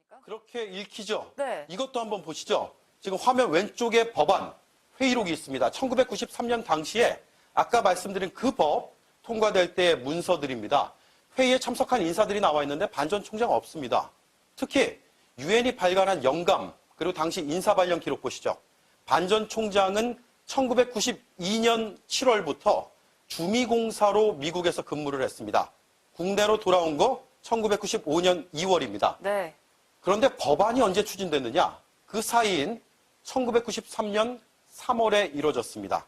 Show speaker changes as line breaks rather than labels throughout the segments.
겁니까?
그렇게 읽히죠?
네.
이것도 한번 보시죠. 지금 화면 왼쪽에 법안 회의록이 있습니다. 1993년 당시에 아까 말씀드린 그 법 통과될 때의 문서들입니다. 회의에 참석한 인사들이 나와 있는데 반 전 총장 없습니다. 특히 유엔이 발간한 영감 그리고 당시 인사 발령 기록 보시죠. 반 전 총장은 1992년 7월부터 주미공사로 미국에서 근무를 했습니다. 국내로 돌아온 거 1995년 2월입니다.
네.
그런데 법안이 언제 추진됐느냐? 그 사이인 1993년 3월에 이루어졌습니다.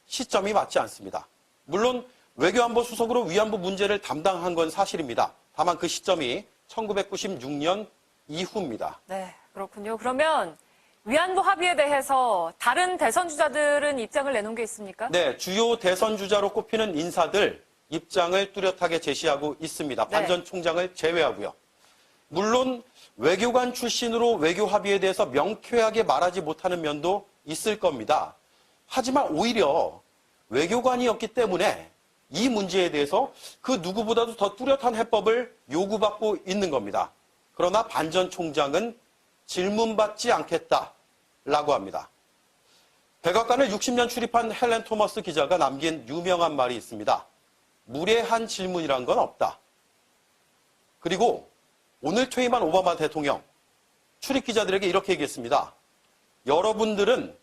시점이 맞지 않습니다. 물론 외교안보 수석으로 위안부 문제를 담당한 건 사실입니다. 다만 그 시점이 1996년 이후입니다.
네, 그렇군요. 그러면 위안부 합의에 대해서 다른 대선 주자들은 입장을 내놓은 게 있습니까?
네, 주요 대선 주자로 꼽히는 인사들 입장을 뚜렷하게 제시하고 있습니다.
네.
반 전 총장을 제외하고요. 물론 외교관 출신으로 외교 합의에 대해서 명쾌하게 말하지 못하는 면도 있을 겁니다. 하지만 오히려 외교관이었기 때문에 이 문제에 대해서 그 누구보다도 더 뚜렷한 해법을 요구받고 있는 겁니다. 그러나 반 전 총장은 질문받지 않겠다라고 합니다. 백악관을 60년 출입한 헬렌 토머스 기자가 남긴 유명한 말이 있습니다. 무례한 질문이란 건 없다. 그리고 오늘 퇴임한 오바마 대통령 출입 기자들에게 이렇게 얘기했습니다. 여러분들은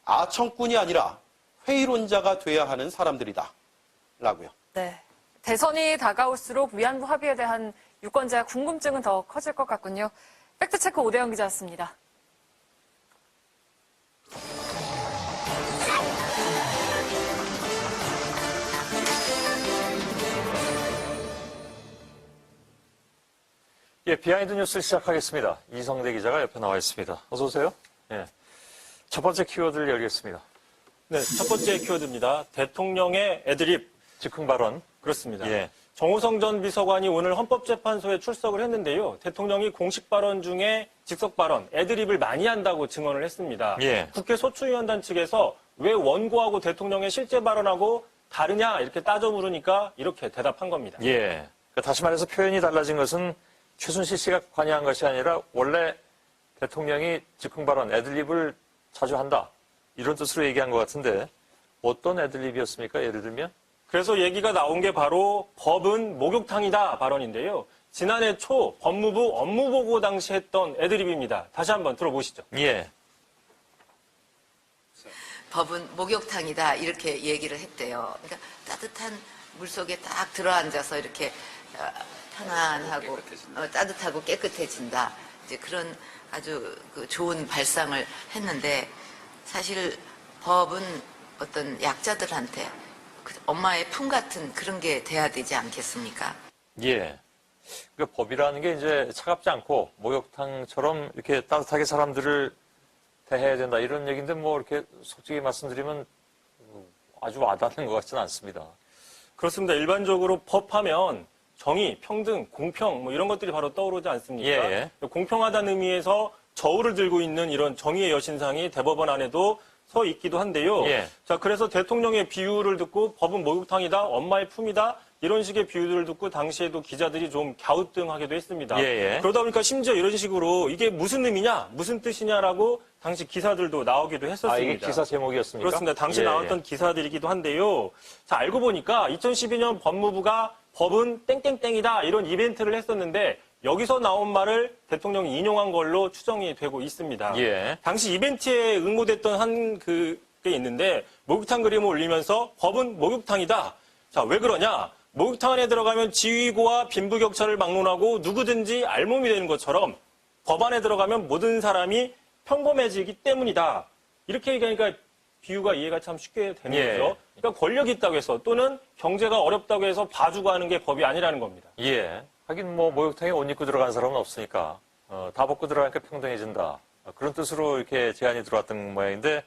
아청꾼이 아니라 회의론자가 돼야 하는 사람들이다. 라고요.
네. 대선이 다가올수록 위안부 합의에 대한 유권자의 궁금증은 더 커질 것 같군요. 팩트체크 오대영 기자였습니다.
예, 비하인드 뉴스를 시작하겠습니다. 이성대 기자가 옆에 나와 있습니다. 어서 오세요. 예. 첫 번째 키워드를 열겠습니다.
네, 첫 번째 키워드입니다. 대통령의 애드립.
즉흥 발언.
그렇습니다.
예.
정호성 전 비서관이 오늘 헌법재판소에 출석을 했는데요. 대통령이 공식 발언 중에 직석 발언, 애드립을 많이 한다고 증언을 했습니다.
예.
국회 소추위원단 측에서 왜 원고하고 대통령의 실제 발언하고 다르냐 이렇게 따져 물으니까 이렇게 대답한 겁니다.
예. 그러니까 다시 말해서 표현이 달라진 것은 최순실 씨가 관여한 것이 아니라 원래 대통령이 즉흥 발언, 애드립을 자주 한다. 이런 뜻으로 얘기한 것 같은데 어떤 애드립이었습니까? 예를 들면?
그래서 얘기가 나온 게 바로 법은 목욕탕이다 발언인데요. 지난해 초 법무부 업무보고 당시 했던 애드립입니다. 다시 한번 들어보시죠.
예.
법은 목욕탕이다 이렇게 얘기를 했대요. 그러니까 따뜻한 물속에 딱 들어앉아서 이렇게 편안하고 따뜻하고 깨끗해진다. 이제 그런 아주 좋은 발상을 했는데 사실 법은 어떤 약자들한테 엄마의 품 같은 그런 게 돼야 되지 않겠습니까?
예. 그러니까 법이라는 게 이제 차갑지 않고 목욕탕처럼 이렇게 따뜻하게 사람들을 대해야 된다 이런 얘기인데 뭐 이렇게 솔직히 말씀드리면 아주 와닿는 것 같지는 않습니다.
그렇습니다. 일반적으로 법하면 정의, 평등, 공평 뭐 이런 것들이 바로 떠오르지 않습니까?
예.
공평하다는 의미에서 저울을 들고 있는 이런 정의의 여신상이 대법원 안에도 서 있기도 한데요.
예.
자, 그래서 대통령의 비유를 듣고 법은 목욕탕이다, 엄마의 품이다 이런 식의 비유들을 듣고 당시에도 기자들이 좀 갸우뚱하기도 했습니다.
예.
그러다 보니까 심지어 이런 식으로 이게 무슨 의미냐, 무슨 뜻이냐라고 당시 기사들도 나오기도 했었습니다.
아, 이게 기사 제목이었습니까?
그렇습니다. 당시
예,
나왔던 기사들이기도 한데요. 자, 알고 보니까 2012년 법무부가 법은 땡땡땡이다 이런 이벤트를 했었는데 여기서 나온 말을 대통령이 인용한 걸로 추정이 되고 있습니다.
예.
당시 이벤트에 응모됐던 그게 있는데 목욕탕 그림을 올리면서 법은 목욕탕이다. 자, 왜 그러냐? 목욕탕 안에 들어가면 지휘고와 빈부격차를 막론하고 누구든지 알몸이 되는 것처럼 법 안에 들어가면 모든 사람이 평범해지기 때문이다. 이렇게 얘기하니까 비유가 이해가 참 쉽게 되는
예.
거죠. 그러니까 권력이 있다고 해서 또는 경제가 어렵다고 해서 봐주고 하는 게 법이 아니라는 겁니다.
예. 하긴 뭐 목욕탕에 옷 입고 들어간 사람은 없으니까 다 벗고 들어가니까 평등해진다. 그런 뜻으로 이렇게 제안이 들어왔던 모양인데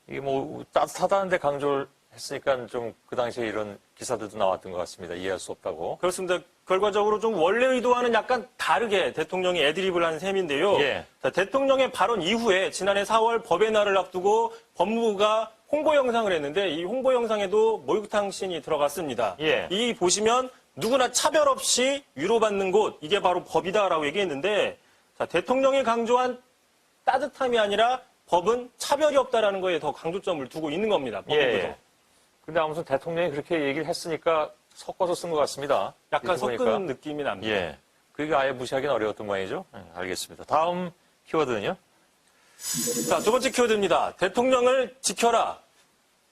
이게 뭐 따뜻하다는데 강조를 했으니까 좀 그 당시에 이런 기사들도 나왔던 것 같습니다. 이해할 수 없다고.
그렇습니다. 결과적으로 좀 원래 의도와는 약간 다르게 대통령이 애드립을 한 셈인데요.
예.
자, 대통령의 발언 이후에 지난해 4월 법의 날을 앞두고 법무부가 홍보 영상을 했는데 이 홍보 영상에도 목욕탕 씬이 들어갔습니다.
예.
이 보시면 누구나 차별 없이 위로받는 곳, 이게 바로 법이다라고 얘기했는데 자, 대통령이 강조한 따뜻함이 아니라 법은 차별이 없다라는 거에 더 강조점을 두고 있는 겁니다. 법무부도.
예. 근데 아무튼 대통령이 그렇게 얘기를 했으니까 섞어서 쓴 것 같습니다.
약간
이렇게 보니까.
섞은 느낌이 납니다.
예. 그게 아예 무시하기는 어려웠던 모양이죠. 네, 알겠습니다. 다음 키워드는요?
자, 두 번째 키워드입니다. 대통령을 지켜라.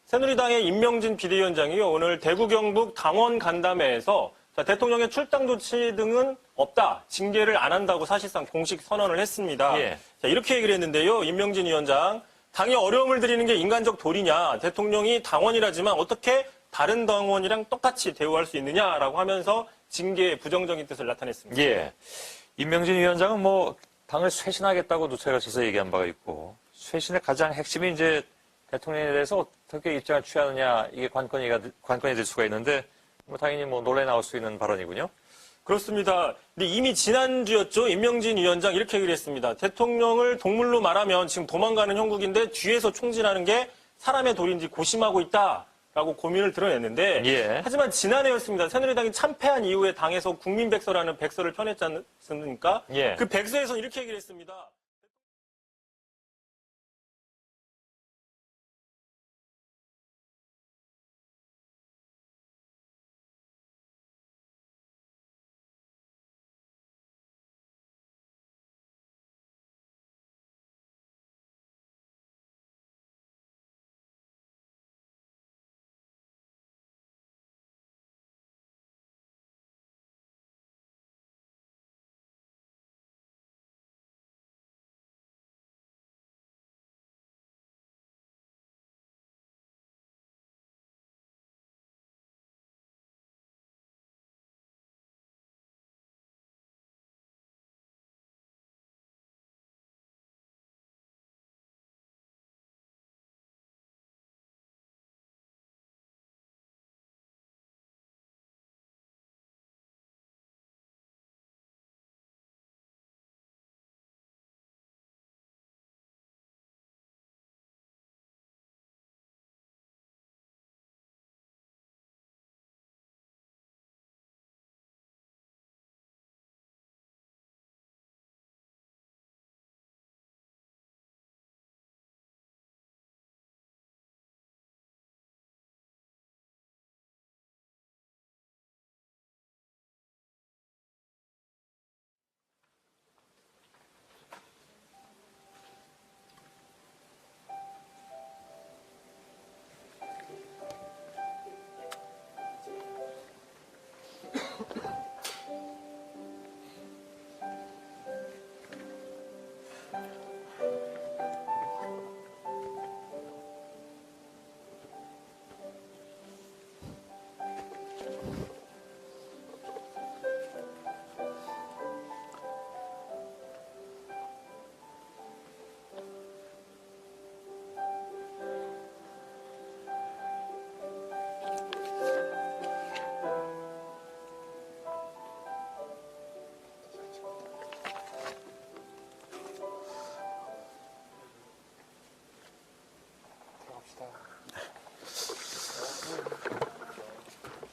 새누리당의 임명진 비대위원장이 오늘 대구 경북 당원 간담회에서 자, 대통령의 출당 조치 등은 없다. 징계를 안 한다고 사실상 공식 선언을 했습니다.
예.
자, 이렇게 얘기를 했는데요. 임명진 위원장. 당이 어려움을 드리는 게 인간적 도리냐. 대통령이 당원이라지만 어떻게 다른 당원이랑 똑같이 대우할 수 있느냐라고 하면서 징계의 부정적인 뜻을 나타냈습니다.
예. 임명진 위원장은 뭐 당을 쇄신하겠다고 누차례 거쳐서 얘기한 바가 있고 쇄신의 가장 핵심이 이제 대통령에 대해서 어떻게 입장을 취하느냐 이게 관건이 될 수가 있는데 뭐 당연히 뭐 논란이 나올 수 있는 발언이군요.
그렇습니다. 근데 이미 지난주였죠. 임명진 위원장 이렇게 얘기를 했습니다. 대통령을 동물로 말하면 지금 도망가는 형국인데 뒤에서 총질하는 게 사람의 도리인지 고심하고 있다라고 고민을 드러냈는데
예.
하지만 지난해였습니다. 새누리당이 참패한 이후에 당에서 국민백서라는 백서를 펴냈지 않습니까?
예.
그 백서에서 이렇게 얘기를 했습니다.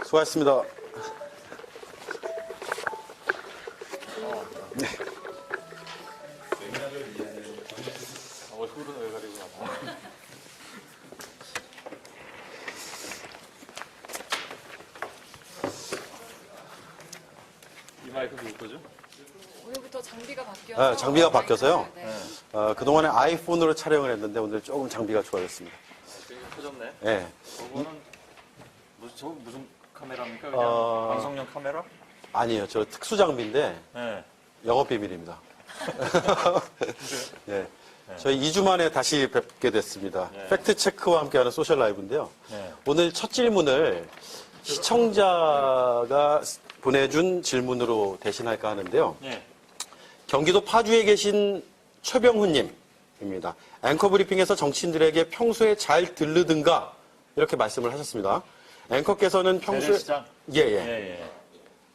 수고하셨습니다.
얼굴은 왜 가리고 나와? 이 마이크 누구 거죠?
오늘부터 장비가 바뀌어서
장비가 바뀌어서요.
네.
그동안에 아이폰으로 촬영을 했는데 오늘 조금 장비가 좋아졌습니다.
터졌네.
네.
저거는 무슨 카메라입니까? 그냥 방송용 카메라?
아니에요. 저 특수 장비인데
네.
영업 비밀입니다. 네. 저희 2주 만에 다시 뵙게 됐습니다.
네.
팩트 체크와 함께하는 소셜 라이브인데요.
네.
오늘 첫 질문을 시청자가 보내준 질문으로 대신할까 하는데요.
네.
경기도 파주에 계신 최병훈님입니다. 앵커 브리핑에서 정치인들에게 평소에 잘 들르든가 이렇게 말씀을 하셨습니다. 앵커께서는 평소에
재래시장? 예.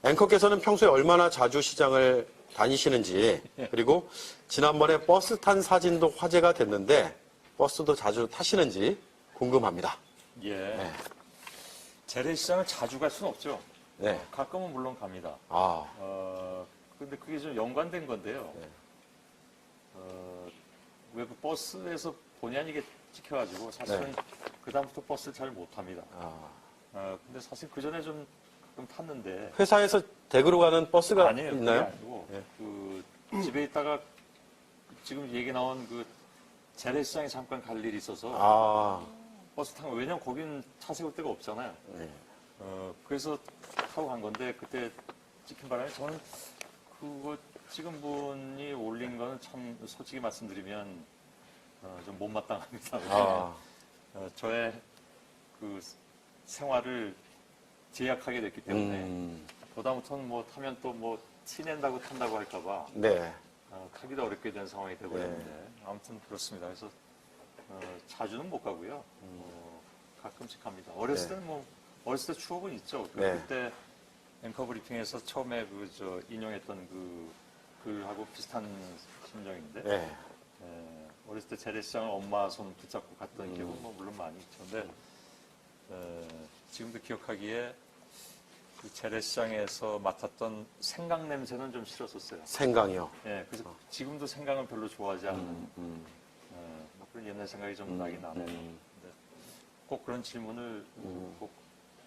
앵커께서는 평소에 얼마나 자주 시장을 다니시는지 그리고 지난번에 버스 탄 사진도 화제가 됐는데 버스도 자주 타시는지 궁금합니다.
예. 재래시장을 자주 갈 수는 없죠.
네.
가끔은 물론 갑니다.
아,
근데 그게 좀 연관된 건데요. 외부 버스에서 본의 아니게 찍혀가지고 사실은 그 다음부터 버스를 잘 못 탑니다. 근데 사실 그 전에 좀 가끔 탔는데
회사에서 댁으로 가는 버스가
아니에요. 그게
있나요?
아니고 그 집에 있다가 지금 얘기 나온 그 재래시장에 잠깐 갈 일이 있어서
아,
버스 타고 왜냐면 거긴 차 세울 데가 없잖아요. 그래서 타고 간 건데 그때 찍힌 바람에 저는 그거 찍은 분이 올린 거는 참 솔직히 말씀드리면 좀 못마땅합니다.
아,
저의 그 생활을 제약하게 됐기 때문에 그다음부터는 뭐 타면 또 뭐 티낸다고 탄다고 할까봐
네.
타기도 어렵게 된 상황이 되고
네.
있는데 아무튼 그렇습니다. 그래서 자주는 못 가고요. 가끔씩 합니다. 어렸을
네.
때는 뭐 어렸을 때 추억은 있죠.
네.
그때 앵커 브리핑에서 처음에 인용했던 그 글하고 비슷한 심정인데
네.
어렸을 때 재래시장을 엄마 손 붙잡고 갔던 기억은 뭐 물론 많이 있죠. 근데 지금도 기억하기에 그 재래시장에서 맡았던 생강 냄새는 좀 싫었었어요.
생강이요.
예, 그래서 지금도 생강은 별로 좋아하지 않는 뭐 그런 옛날 생각이 좀 나긴 나네요. 근데 꼭 그런 질문을 꼭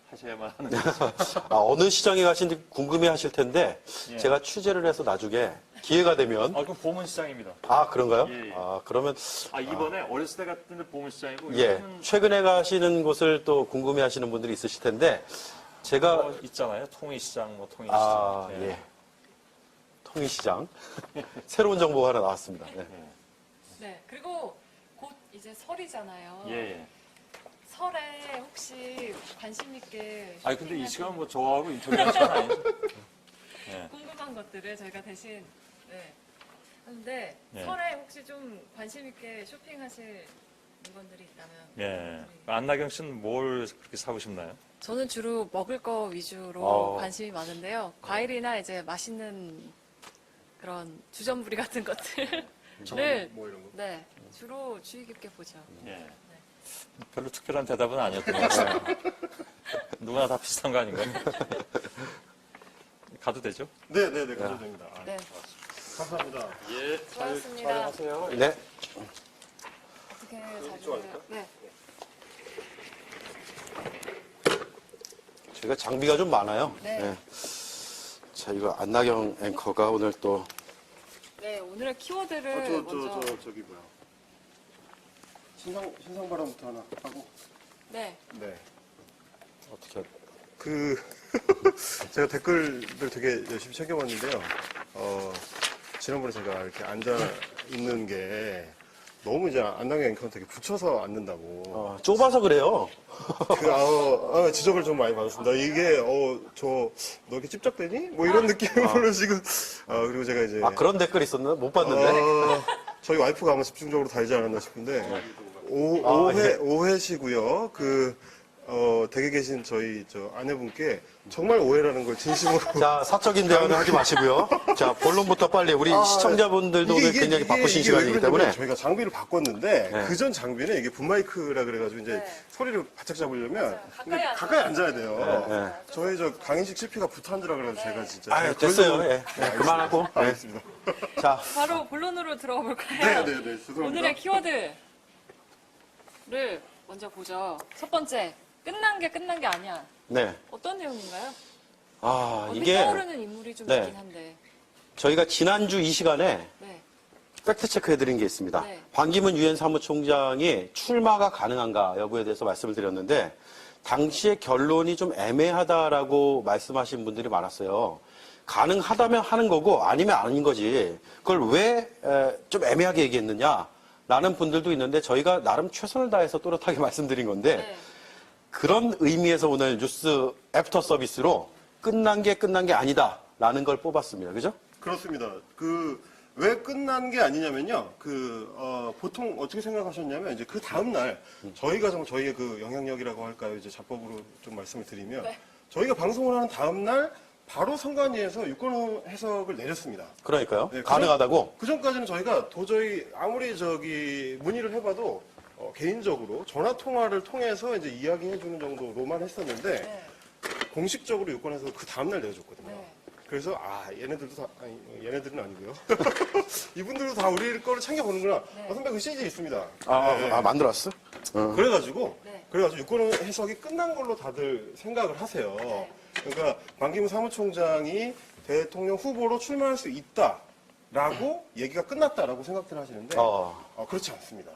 하셔야만 하는 거죠.
어느 시장에 가신지 궁금해 하실 텐데,
예.
제가 취재를 해서 나중에 기회가 되면.
그럼 보문시장입니다.
아, 그런가요?
예, 예.
그러면,
이번에 어렸을 때 갔던 데 보문시장이고
예.
요즘은
최근에 가시는 곳을 또 궁금해 하시는 분들이 있으실 텐데, 제가,
있잖아요. 통일시장, 뭐 통일시장.
예. 통일시장. 새로운 정보가 하나 나왔습니다. 네.
네, 그리고 곧 이제 설이잖아요.
예, 예.
설에 혹시 관심 있게
근데 이 시간 뭐 저하고 인터뷰할 시간 아니죠? 예.
궁금한 것들을 저희가 대신 하는데
네.
설에 혹시 좀 관심 있게 쇼핑하실 물건들이 있다면
예. 안나경 씨는 뭘 그렇게 사고 싶나요?
저는 주로 먹을 거 위주로
어.
관심이 많은데요. 과일이나 이제 맛있는 그런 주전부리 같은 것들을
뭐 이런 거.
네, 주로 주의 깊게 보죠.
예. 별로 특별한 대답은 아니었던 것 같아요. 누구나 다 비슷한 거 아닌가요? 가도 되죠?
네, 가도 됩니다.
네,
감사합니다.
예.
수고하셨습니다.
네.
어떻게 잘 지내요? 네.
저희가 장비가 좀 많아요.
네.
자, 이거 안나경 앵커가 오늘 또
네, 오늘의 키워드를 먼저
저기 뭐야. 신상바람부터 하나 하고.
네.
네.
어떻게
제가 댓글들 되게 열심히 챙겨봤는데요. 지난번에 제가 이렇게 앉아 있는 게 너무 이제 안나경 앵커는 되게 붙여서 앉는다고.
좁아서 그래요.
지적을 좀 많이 받았습니다. 이게, 너 이렇게 찝쩍대니? 뭐 이런 느낌으로 지금, 그리고 제가 이제.
그런 댓글 있었나? 못 봤는데.
저희 와이프가 아마 집중적으로 달지 않았나 싶은데,
예.
오해시고요. 댁에 계신 저희 아내분께 정말 오해라는 걸 진심으로.
자, 사적인 대화는 하지 마시고요. 자, 본론부터 빨리 우리 시청자분들도 오늘 굉장히 바쁘신 시간이기
왜
때문에.
그러냐면 저희가 장비를 바꿨는데
네.
그전 장비는 이게 붐마이크라 그래가지고 이제
네.
소리를 바짝 잡으려면
가까이 앉아야
가까이 앉아야 돼요.
네.
저희 강인식 CP가 붙어앉으라 그래서 제가 진짜.
아유,
제가
됐어요.
그걸
예. 그만하고. 네.
알겠습니다.
자,
바로 본론으로 들어가 볼까요?
네, 죄송합니다.
오늘의 키워드를 먼저 보죠. 첫 번째, 끝난 게 아니야.
네.
어떤 내용인가요?
이게
이게 떠오르는 인물이 좀
네.
있긴 한데.
저희가 지난주 이 시간에
네.
팩트 체크해드린 게 있습니다.
네.
반기문 유엔 사무총장이 출마가 가능한가 여부에 대해서 말씀을 드렸는데 당시의 결론이 좀 애매하다라고 말씀하신 분들이 많았어요. 가능하다면 하는 거고 아니면 아닌 거지. 그걸 왜 좀 애매하게 얘기했느냐라는 분들도 있는데 저희가 나름 최선을 다해서 또렷하게 말씀드린 건데
네.
그런 의미에서 오늘 뉴스 애프터 서비스로 끝난 게 아니다라는 걸 뽑았습니다. 그죠?
그렇습니다. 왜 끝난 게 아니냐면요. 보통 어떻게 생각하셨냐면, 이제 그 다음날, 저희가 저희의 그 영향력이라고 할까요? 이제 자법으로 좀 말씀을 드리면,
네.
저희가 방송을 하는 다음날, 바로 선관위에서 유권 해석을 내렸습니다.
그러니까요.
네,
가능하다고.
그 전까지는 저희가 도저히 아무리 문의를 해봐도, 개인적으로 전화 통화를 통해서 이제 이야기해주는 정도로만 했었는데,
네.
공식적으로 유권 해석을 그 다음날 내려줬거든요.
네.
그래서 얘네들도 다 아니 얘네들은 아니고요. 이분들도 다 우리 거를 챙겨보는구나. 선배 그 CG 있습니다. 네.
만들었어?
그래가지고
네.
유권 해석이 끝난 걸로 다들 생각을 하세요.
네.
그러니까 반기문 사무총장이 대통령 후보로 출마할 수 있다라고 얘기가 끝났다라고 생각들 하시는데 그렇지 않습니다.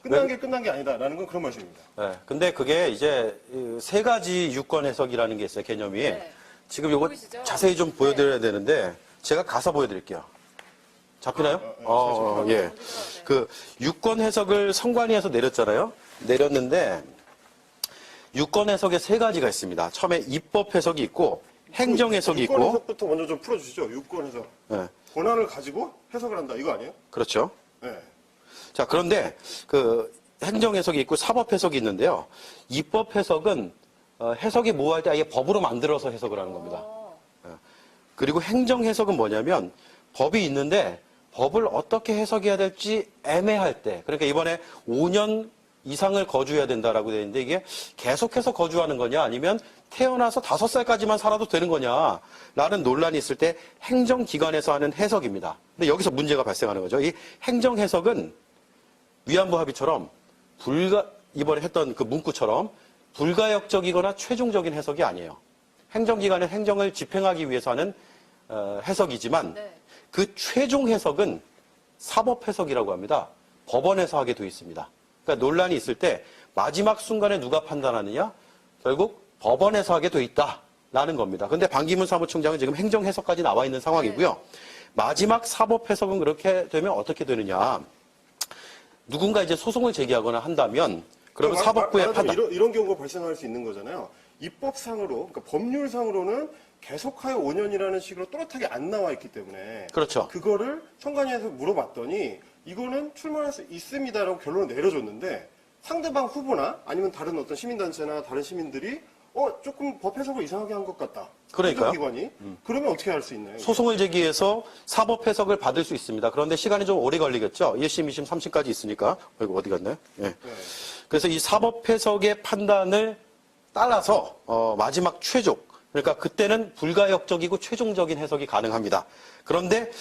끝난 게 끝난 게 아니다라는 건 그런 말씀입니다.
네. 근데 그게 이제 세 가지 유권 해석이라는 게 있어요, 개념이.
네.
지금 요거
보이시죠?
자세히 좀 보여드려야 되는데 제가 가사 보여드릴게요. 잡히나요? 예. 그 유권 해석을 선관위에서 내렸잖아요. 내렸는데 유권 해석에 세 가지가 있습니다. 처음에 입법 해석이 있고 행정 해석이
유권
있고.
해석부터 먼저 좀 풀어주시죠. 유권 해석.
네.
권한을 가지고 해석을 한다 이거 아니에요?
그렇죠.
네.
자, 그런데 그 행정 해석이 있고 사법 해석이 있는데요. 입법 해석은 해석이 모호할 때 아예 법으로 만들어서 해석을 하는 겁니다. 그리고 행정 해석은 뭐냐면 법이 있는데 법을 어떻게 해석해야 될지 애매할 때, 그러니까 이번에 5년 이상을 거주해야 된다라고 되어 있는데 이게 계속해서 거주하는 거냐 아니면 태어나서 5살까지만 살아도 되는 거냐라는 논란이 있을 때 행정기관에서 하는 해석입니다. 근데 여기서 문제가 발생하는 거죠. 이 행정 해석은 위안부 합의처럼 이번에 했던 그 문구처럼 불가역적이거나 최종적인 해석이 아니에요. 행정기관은 행정을 집행하기 위해서 하는 해석이지만
네.
그 최종 해석은 사법 해석이라고 합니다. 법원에서 하게 되어 있습니다. 그러니까 논란이 있을 때 마지막 순간에 누가 판단하느냐? 결국 법원에서 하게 되어 있다라는 겁니다. 그런데 반기문 사무총장은 지금 행정 해석까지 나와 있는 상황이고요. 마지막 사법 해석은 그렇게 되면 어떻게 되느냐? 누군가 이제 소송을 제기하거나 한다면 그러면 사법부의 판단.
이런 경우가 발생할 수 있는 거잖아요. 입법상으로, 그러니까 법률상으로는 계속하여 5년이라는 식으로 또렷하게 안 나와 있기 때문에.
그렇죠.
그거를 선관위에서 물어봤더니 이거는 출마할 수 있습니다라고 결론을 내려줬는데 상대방 후보나 아니면 다른 어떤 시민단체나 다른 시민들이 조금 법 해석을 이상하게 한 것 같다.
그러니까요.
기관이 그러면 어떻게 할 수 있나요?
소송을 제기해서 사법 해석을 받을 수 있습니다. 그런데 시간이 좀 오래 걸리겠죠. 1심, 2심, 3심까지 있으니까. 이거 어디 갔나요? 예.
네.
그래서 이 사법 해석의 판단을 따라서 마지막 최종, 그러니까 그때는 불가역적이고 최종적인 해석이 가능합니다. 그런데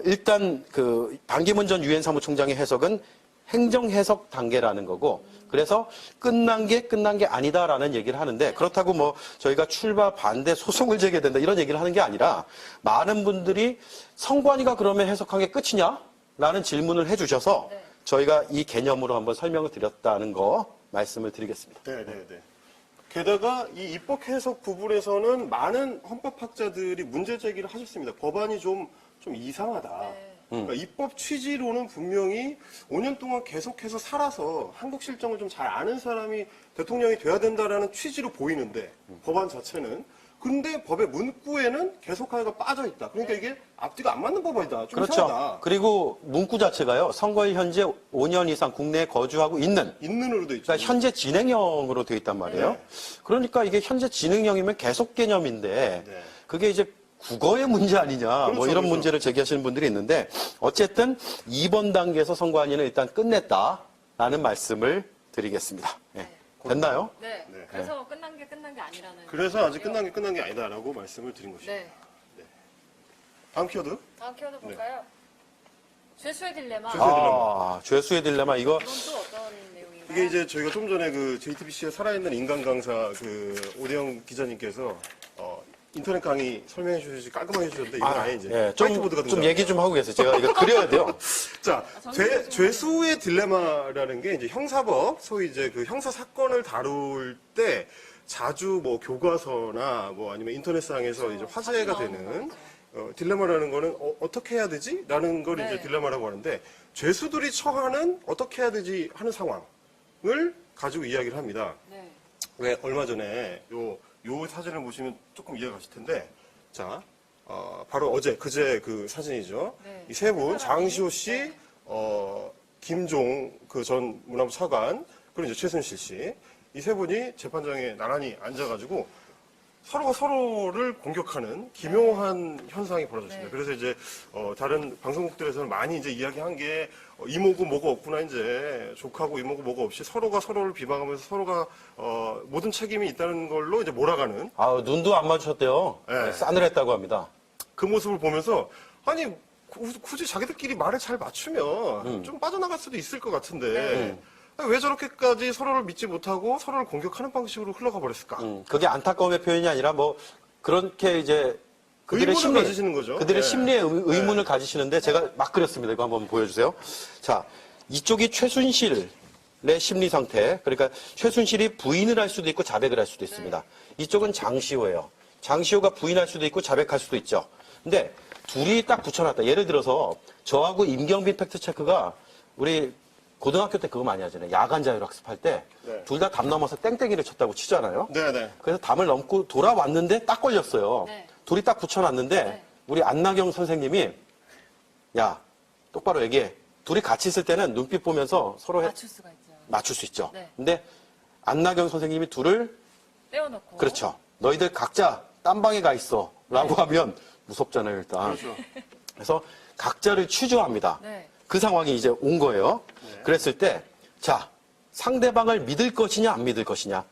일단 그 반기문 전 유엔 사무총장의 해석은 행정 해석 단계라는 거고, 그래서 끝난 게 아니다라는 얘기를 하는데, 그렇다고 뭐 저희가 출마 반대 소송을 제기해야 된다 이런 얘기를 하는 게 아니라, 많은 분들이 선관위가 그러면 해석한 게 끝이냐? 라는 질문을 해주셔서
네.
저희가 이 개념으로 한번 설명을 드렸다는 거 말씀을 드리겠습니다.
네. 게다가 이 입법 해석 부분에서는 많은 헌법학자들이 문제 제기를 하셨습니다. 법안이 좀 이상하다.
네.
그러니까 입법 취지로는 분명히 5년 동안 계속해서 살아서 한국 실정을 좀 잘 아는 사람이 대통령이 돼야 된다라는 취지로 보이는데 법안 자체는 근데 법의 문구에는 계속하여가 빠져 있다. 그러니까 이게 앞뒤가 안 맞는 법안이다. 좀
그렇죠.
이상하다.
그리고 문구 자체가요. 선거일 현재 5년 이상 국내에 거주하고 있는.
있는으로 돼 있죠.
그러니까 현재 진행형으로 되어 있단 말이에요.
네.
그러니까 이게 현재 진행형이면 계속 개념인데
네.
그게 이제 국어의 문제 아니냐 뭐
그렇죠,
이런
그렇죠.
문제를 제기하시는 분들이 있는데 어쨌든 2번 단계에서 선관위는 일단 끝냈다라는 말씀을 드리겠습니다. 네. 됐나요?
네.
네.
그래서 끝난 게 아니라는.
그래서 아직
거고요.
끝난 게 아니다라고 말씀을 드린 것입니다.
네.
다음 키워드.
다음 키워드 볼까요? 죄수의 딜레마.
죄수의 딜레마 이거
이건 또 어떤 내용인가요?
이게 이제 저희가 좀 전에 그 JTBC의 살아있는 인간 강사 그 오대영 기자님께서 인터넷 강의 설명해 주시지 깔끔하게 해주셨는데 이건 아예 이제 화이트보드가
좀 얘기 좀 하고 계세요. 제가 이거 그려야 돼요.
자, 죄수의 딜레마라는 게 이제 형사법, 소위 이제 그 형사 사건을 다룰 때 자주 뭐 교과서나 뭐 아니면 인터넷상에서 이제 화제가 되는 딜레마라는 거는 어떻게 해야 되지? 라는 걸
네.
이제 딜레마라고 하는데 죄수들이 처하는 어떻게 해야 되지 하는 상황을 가지고 이야기를 합니다.
네.
왜 얼마 전에 요 사진을 보시면 조금 이해가 가실 텐데, 자, 바로 그제 그 사진이죠.
네.
이 세 분, 장시호 씨,
네.
김종 그 전 문화부 차관, 그리고 이제 최순실 씨, 이 세 분이 재판장에 나란히 앉아가지고 서로가 서로를 공격하는 기묘한 현상이 벌어졌습니다.
네.
그래서 이제 다른 방송국들에서는 많이 이제 이야기한 게 이모고 뭐가 없구나, 이제 조카고 이모고 뭐가 없이 서로가 서로를 비방하면서 서로가 모든 책임이 있다는 걸로 이제 몰아가는
아, 눈도 안 마주쳤대요.
네.
싸늘했다고 합니다.
그 모습을 보면서 아니 굳이 자기들끼리 말을 잘 맞추면 좀 빠져나갈 수도 있을 것 같은데 아니, 왜 저렇게까지 서로를 믿지 못하고 서로를 공격하는 방식으로 흘러가 버렸을까?
그게 안타까움의 표현이 아니라 뭐 그렇게 이제 그들의
의문을 가지시는 거죠.
그들의
네.
심리에 의문을 가지시는데 제가 막 그렸습니다. 이거 한번 보여주세요. 자, 이쪽이 최순실의 심리 상태. 그러니까 최순실이 부인을 할 수도 있고 자백을 할 수도 있습니다. 이쪽은 장시호예요. 장시호가 부인할 수도 있고 자백할 수도 있죠. 근데 둘이 딱 붙여놨다. 예를 들어서 저하고 임경빈 팩트체크가 우리 고등학교 때 그거 많이 하잖아요. 야간 자율학습할 때 둘 다
네.
담 넘어서 땡땡이를 쳤다고 치잖아요.
네네.
그래서 담을 넘고 돌아왔는데 딱 걸렸어요.
네.
둘이 딱 붙여놨는데
네.
우리 안나경 선생님이 야 똑바로 얘기해. 둘이 같이 있을 때는 눈빛 보면서 서로
맞출 수가 있죠.
맞출 수 있죠.
네.
근데 안나경 선생님이 둘을
떼어놓고.
그렇죠. 너희들 각자 딴 방에 가 있어 라고 하면 무섭잖아요 일단.
그렇죠.
그래서 각자를 취조합니다.
네.
그 상황이 이제 온 거예요. 그랬을 때, 자, 상대방을 믿을 것이냐, 안 믿을 것이냐.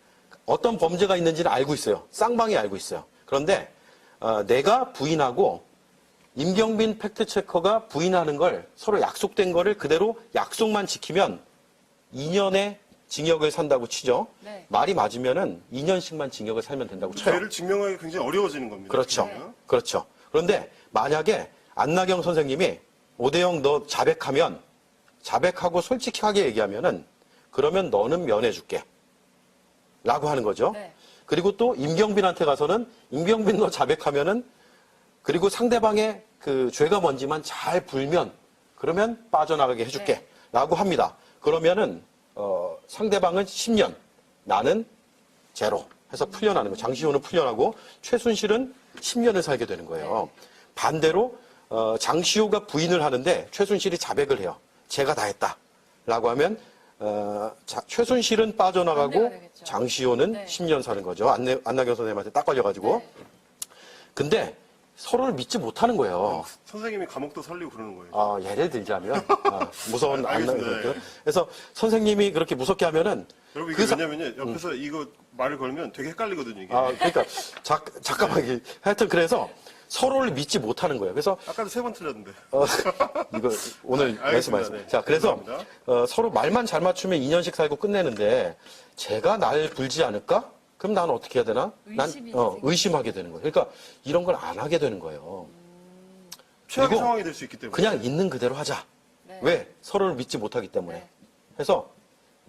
어떤 범죄가 있는지는 알고 있어요. 쌍방이 알고 있어요. 그런데, 내가 부인하고 임경빈 팩트체커가 부인하는 걸 서로 약속된 거를 그대로 약속만 지키면 2년의 징역을 산다고 치죠.
네.
말이 맞으면은 2년씩만 징역을 살면 된다고 쳐요.
죄를 증명하기 굉장히 어려워지는 겁니다.
그렇죠.
그러면.
그렇죠. 그런데 만약에 안나경 선생님이 오대영 너 자백하고 솔직하게 얘기하면은 그러면 너는 면해줄게. 라고 하는 거죠.
네.
그리고 또 임경빈한테 가서는 임경빈 너 자백하면은 그리고 상대방의 그 죄가 뭔지만 잘 불면 그러면 빠져나가게 해줄게.
네.
라고 합니다. 그러면은 상대방은 10년, 나는 제로 해서 풀려나는 거예요. 장시호는 풀려나고 최순실은 10년을 살게 되는 거예요. 반대로 장시호가 부인을 하는데 최순실이 자백을 해요. 제가 다 했다. 라고 하면 최순실은 빠져나가고
반대가 되겠죠.
장시호는
네.
10년 사는 거죠. 안나경 선생님한테 딱 걸려가지고.
네.
근데 서로를 믿지 못하는 거예요.
선생님이 감옥도 설리고 그러는 거예요.
예를 들자면 무서운
알겠습니다.
안나경.
네.
그래서 선생님이 그렇게 무섭게 하면은
여러분 이게
그 사-
왜냐면요 옆에서 이거 말을 걸면 되게 헷갈리거든요 이게.
그러니까 잠깐만 하여튼 그래서 서로를 믿지 못하는 거예요. 그래서
아까도 3번 틀렸는데.
이거 오늘
알겠습니다.
말씀하셨습니다.
네.
자, 그래서
감사합니다.
서로 말만 잘 맞추면 2년씩 살고 끝내는데 제가 날 불지 않을까? 그럼 나는 어떻게 해야 되나?
의심이
의심하게 되는 거예요. 그러니까 이런 걸 안 하게 되는 거예요.
최악의
그리고
상황이 될 수 있기 때문에.
그냥 있는 그대로 하자.
네.
왜? 서로를 믿지 못하기 때문에.
네.
그래서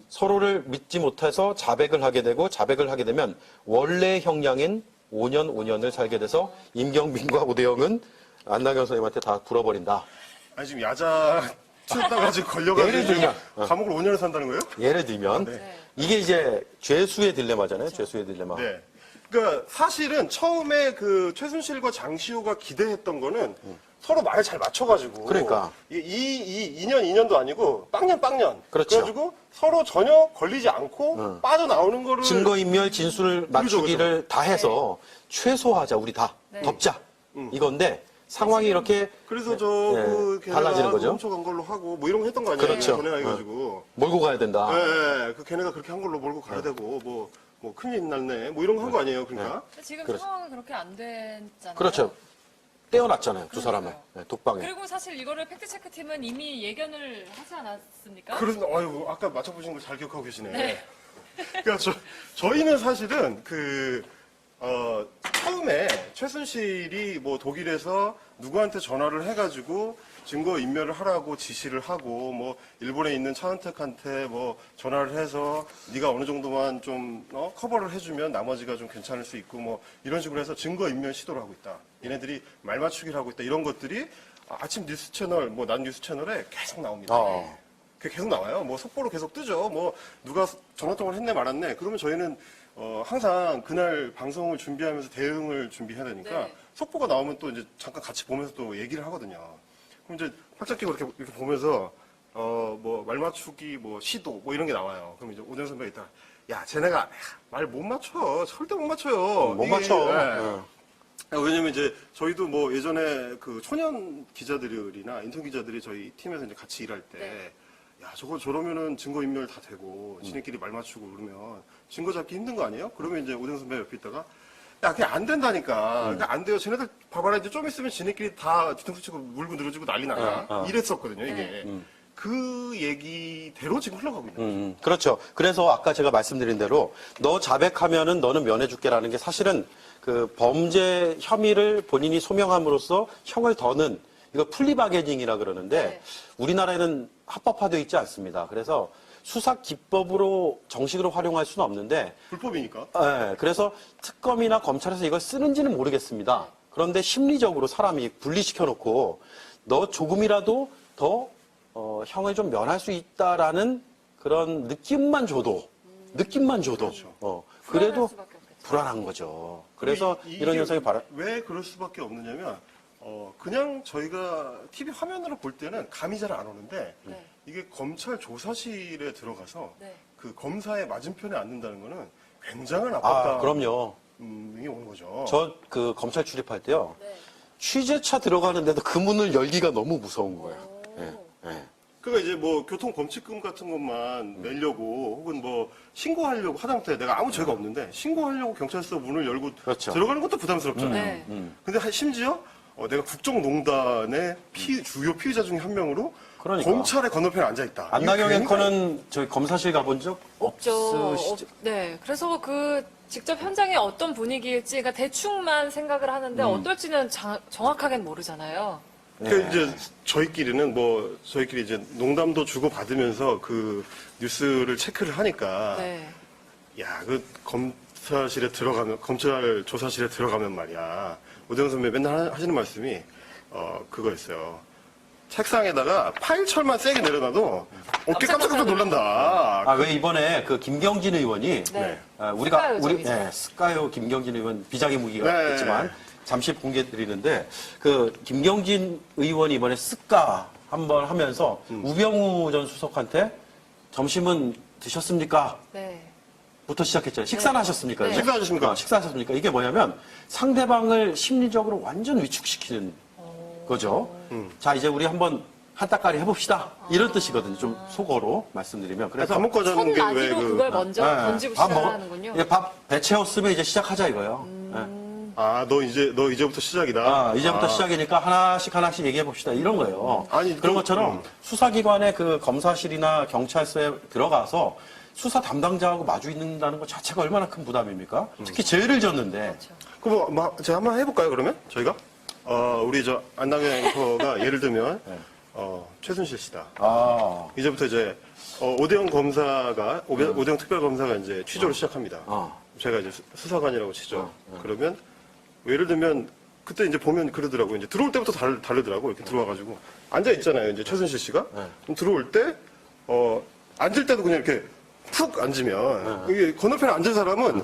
서로를 믿지 못해서 자백을 하게 되고 자백을 하게 되면 원래 형량인 5년을 살게 돼서 임경빈과 오대영은 안나경 선생님한테 다 불어버린다.
아니 지금 야자 치렀다가 지금 걸려가지고
예를 들면,
감옥을 5년을 산다는 거예요?
예를 들면
네.
이게 이제 죄수의 딜레마잖아요. 죄수의 딜레마.
네. 그러니까 사실은 처음에 그 최순실과 장시호가 기대했던 거는 서로 말을 잘 맞춰가지고.
그러니까.
이 2년도 아니고 빵년.
그렇죠.
그래가지고 서로 전혀 걸리지 않고 빠져나오는 거를.
증거인멸 진술 맞추기를 다 해서 최소화하자 우리 다
네.
덮자 이건데 상황이 이렇게
그래서
네,
그
달라지는 거죠.
훔쳐간 걸로 하고 뭐 이런 거 했던 거 아니에요?
그렇죠.
전해가지고.
몰고 가야 된다.
네, 그 걔네가 그렇게 한 걸로 몰고 가야 되고 뭐 큰일 났네 뭐 이런 거 한 거 아니에요? 그러니까.
근데 지금
그렇죠.
상황은 그렇게 안 됐잖아요.
그렇죠. 떼어놨잖아요 두 사람을
그러니까요.
독방에.
그리고 사실 이거를 팩트체크 팀은 이미 예견을 하지 않았습니까?
아유, 아까 맞춰보신 거 잘 기억하고 계시네.
네.
그러니까 저희는 사실은 처음에 최순실이 뭐 독일에서 누구한테 전화를 해가지고 증거 인멸을 하라고 지시를 하고 뭐 일본에 있는 차은택한테 뭐 전화를 해서 네가 어느 정도만 좀 커버를 해주면 나머지가 좀 괜찮을 수 있고 뭐 이런 식으로 해서 증거 인멸 시도를 하고 있다. 얘네들이 말 맞추기를 하고 있다. 이런 것들이 아침 뉴스 채널 뭐 난 뉴스 채널에 계속 나옵니다. 그게 계속 나와요. 뭐 속보로 계속 뜨죠. 뭐 누가 전화 통화를 했네 말았네. 그러면 저희는 항상 그날 방송을 준비하면서 대응을 준비해야 되니까
네.
속보가 나오면 또 이제 잠깐 같이 보면서 또 얘기를 하거든요. 그럼 이제 팔짝 끼고 이렇게 보면서 뭐 말 맞추기 뭐 시도 뭐 이런 게 나와요. 그럼 이제 오전 선배가 있다. 야, 쟤네가 말 못 맞춰. 절대 못 맞춰요.
못
이게,
맞춰.
예. 왜냐면 이제 저희도 뭐 예전에 그 초년 기자들이나 인턴 기자들이 저희 팀에서 이제 같이 일할 때
네.
야, 저거 저러면은 증거인멸 다 되고 지네끼리 말 맞추고 그러면 증거 잡기 힘든 거 아니에요? 그러면 이제 오대영 선배 옆에 있다가 야, 그냥 안 된다니까. 그냥 안 돼요. 쟤네들 봐봐라. 이제 좀 있으면 지네끼리 다 뒤통수 치고 물고 늘어지고 난리 나가. 이랬었거든요, 이게. 그 얘기대로 지금 흘러가고 있는 거죠.
그렇죠. 그래서 아까 제가 말씀드린 대로 너 자백하면은 너는 면해줄게라는 게 사실은 그 범죄 혐의를 본인이 소명함으로써 형을 더는 이거 플리바게닝이라 그러는데
네.
우리나라에는 합법화되어 있지 않습니다. 그래서 수사 기법으로 정식으로 활용할 수는 없는데
불법이니까.
예, 그래서 특검이나 검찰에서 이걸 쓰는지는 모르겠습니다. 그런데 심리적으로 사람이 분리시켜 놓고 너 조금이라도 더 형을 좀 면할 수 있다라는 그런 느낌만 줘도 그래도
수밖에 없겠죠.
불안한 거죠. 그래서
이게
이런 현상이
왜 그럴 수밖에 없느냐면 그냥 저희가 TV 화면으로 볼 때는 감이 잘 안 오는데
네.
이게 검찰 조사실에 들어가서
네.
그 검사의 맞은편에 앉는다는 거는 굉장한
아,
압박감이
그럼요.
오는 거죠.
저 그 검찰 출입할 때요.
네.
취재차 들어가는데도 그 문을 열기가 너무 무서운 거예요. 예, 예.
그러니까 이제 뭐 교통 범칙금 같은 것만 내려고 혹은 뭐 신고하려고 하다못해 내가 아무 죄가 없는데 신고하려고 경찰서 문을 열고
그렇죠.
들어가는 것도 부담스럽잖아요.
네.
근데 심지어 내가 국정농단의 주요 피의자 중에 한 명으로
그러니까.
검찰의 건너편에 앉아 있다.
안나경 앵커는 저희 검사실 가본 적
없죠.
없으시죠?
네. 그래서 그 직접 현장에 어떤 분위기일지 그러니까 대충만 생각을 하는데 어떨지는 정확하게는 모르잖아요.
그 이제 저희끼리 이제 농담도 주고 받으면서 그 뉴스를 체크를 하니까
네.
야, 그 검찰 조사실에 들어가면 말이야. 오대영 선배 맨날 하시는 말씀이 그거였어요. 책상에다가 파일철만 세게 내려놔도 어깨 깜짝깜짝 놀란다.
아, 왜 이번에 그 김경진 의원이
네.
스카요 김경진 의원 비장의 무기가
네.
있지만 잠시 공개 드리는데 그 김경진 의원이 이번에 스카 한번 하면서 우병우 전 수석한테 점심은 드셨습니까?
네.
부터 시작했잖아요. 식사는 하셨습니까?
네.
식사하셨습니까?
식사하셨습니까? 이게 뭐냐면 상대방을 심리적으로 완전 위축시키는 거죠. 자, 이제 우리 한번 한따까리 해봅시다. 이런 뜻이거든요. 좀 속어로 말씀드리면. 그래서
감옥 가자는 게 왜
손나기로 그걸 먼저
네.
던지고
밥 먹-
시작하는군요.
이제 밥 배 채웠으면 이제 시작하자 이거예요. 네.
너 이제부터 시작이다.
아, 이제부터 시작이니까 하나씩 얘기해 봅시다. 이런 거예요.
아니,
그런
또,
것처럼 수사기관의 그 검사실이나 경찰서에 들어가서 수사 담당자하고 마주 있는다는 것 자체가 얼마나 큰 부담입니까? 특히 죄를 졌는데.
그럼 제가 한번 해볼까요, 그러면? 저희가? 우리 안나경 앵커가 예를 들면, 최순실 씨다.
아,
이제부터 이제, 오대영 특별검사가 이제 취조를 시작합니다. 제가 이제 수사관이라고 치죠. 그러면, 예를 들면, 그때 이제 보면 그러더라고요. 이제 들어올 때부터 다르더라고. 이렇게 들어와가지고. 앉아있잖아요. 이제 최순실 씨가. 그럼 들어올 때, 앉을 때도 그냥 이렇게 푹 앉으면, 이게 건너편에 앉은 사람은,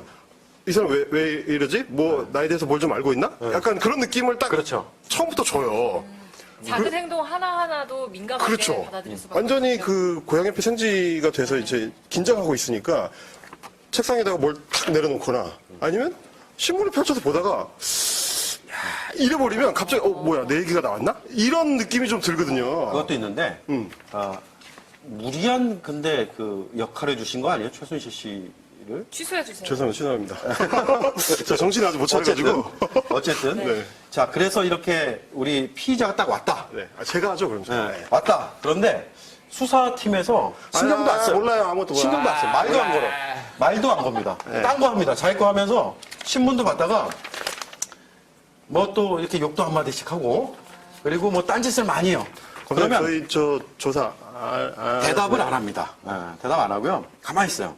이 사람 왜 이러지? 나에 대해서 뭘 좀 알고 있나? 약간 그런 느낌을 딱
그렇죠.
처음부터 줘요.
작은 행동 하나하나도 민감하게
그렇죠.
받아들일 수밖에
완전히
없죠.
그 고양 옆에 생쥐가 돼서 이제 긴장하고 있으니까 책상에다가 뭘 탁 내려놓거나 아니면 신문을 펼쳐서 보다가 이래버리면 갑자기 뭐야 내 얘기가 나왔나? 이런 느낌이 좀 들거든요.
그것도 있는데, 무리한 근데 그 역할을 주신 거 아니에요? 최순실 씨를?
취소해 주세요.
죄송합니다. 저 정신이 아직 못 차려가지고.
어쨌든.
네.
자, 그래서 이렇게 우리 피의자가 딱 왔다.
네. 제가 하죠 그럼.
네, 왔다. 그런데 수사팀에서 신경도 안 써요.
몰라요 아무것도.
신경도 안 써요. 말도 안 걸어. 말도 안 겁니다. 딴 거 합니다. 자기 거 하면서 신문도 봤다가 뭐 또 이렇게 욕도 한마디씩 하고 그리고 뭐 딴짓을 많이 해요. 그러면
저희 조사
대답을 안 합니다. 대답 안 하고요. 가만히 있어요.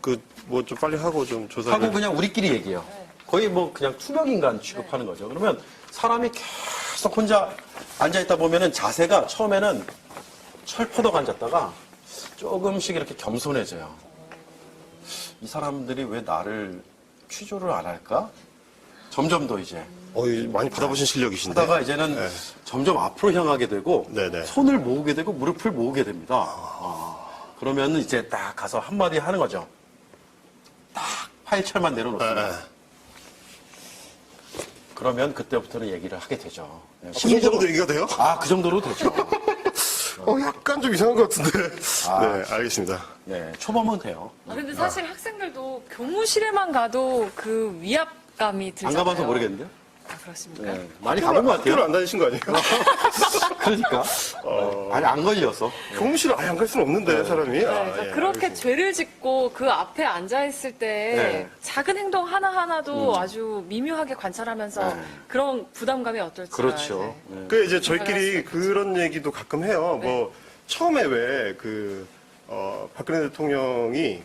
뭐 좀 빨리 하고 좀 조사를.
하고 그냥 우리끼리 얘기해요. 거의 뭐 그냥 투명인간 취급하는 거죠. 그러면 사람이 계속 혼자 앉아있다 보면은 자세가 처음에는 철퍼덕 앉았다가 조금씩 이렇게 겸손해져요. 이 사람들이 왜 나를 취조를 안 할까? 점점 더 이제
많이 받아보신 실력이신데.
하다가 이제는
네.
점점 앞으로 향하게 되고
네네.
손을 모으게 되고 무릎을 모으게 됩니다. 그러면 이제 딱 가서 한마디 하는 거죠. 딱 파일철만 내려놓습니다.
네.
그러면 그때부터는 얘기를 하게 되죠. 네,
그 정도로 얘기가 돼요?
그 정도로 되죠.
약간 좀 이상한 것 같은데. 네, 알겠습니다.
네, 초범은 돼요.
근데 사실 학생들도 교무실에만 가도 그 위압감이
안
들잖아요.
가봐서 모르겠는데요?
그렇습니까?
네, 많이 가본 것
학교를
같아요.
안 다니신 거 아니에요?
그러니까. 아니, 안 걸려서.
교무실 아예 안 갈 수는 없는데, 사람이.
네, 그러니까 그렇게 죄를 짓고 그 앞에 앉아 있을 때
네.
작은 행동 하나하나도 아주 미묘하게 관찰하면서 그런 부담감이 어떨지.
그렇죠. 네.
그 이제 저희끼리 그런 얘기도 가끔 해요. 뭐 처음에 왜 박근혜 대통령이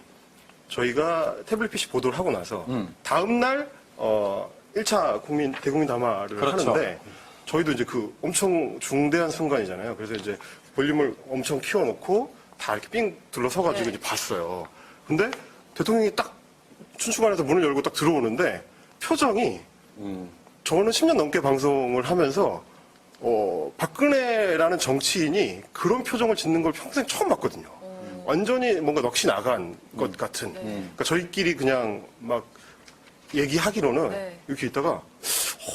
저희가 태블릿 PC 보도를 하고 나서 다음 날 1차 대국민 담화를
그렇죠.
하는데 저희도 이제 그 엄청 중대한 순간이잖아요. 그래서 이제 볼륨을 엄청 키워놓고 다 이렇게 삥 둘러서가지고
네.
이제 봤어요. 근데 대통령이 딱 춘추관에서 문을 열고 딱 들어오는데 표정이 저는 10년 넘게 방송을 하면서 박근혜라는 정치인이 그런 표정을 짓는 걸 평생 처음 봤거든요. 완전히 뭔가 넋이 나간 것 같은. 그러니까 저희끼리 그냥 막 얘기하기로는
네.
이렇게 있다가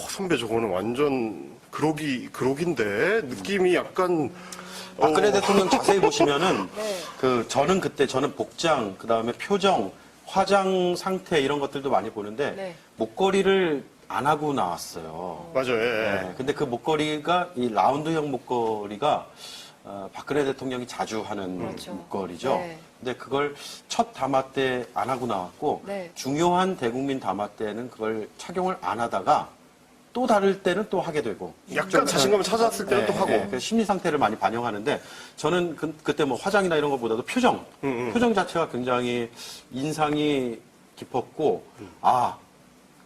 선배 저거는 완전 그러기인데 느낌이 약간
박근혜 대통령 자세히 보시면은
네.
저는 복장, 그다음에 표정, 화장 상태 이런 것들도 많이 보는데
네.
목걸이를 안 하고 나왔어요.
맞아요. 예.
네, 근데 그 목걸이가 이 라운드형 목걸이가 박근혜 대통령이 자주 하는
그렇죠.
목걸이죠.
네.
근데 그걸 첫 담화 때 안 하고 나왔고
네.
중요한 대국민 담화 때는 그걸 착용을 안 하다가 또 다를 때는 또 하게 되고
약간 자신감을 찾았을 때는 또 하고.
그 심리 상태를 많이 반영하는데 저는 그때 뭐 화장이나 이런 것보다도 표정 자체가 굉장히 인상이 깊었고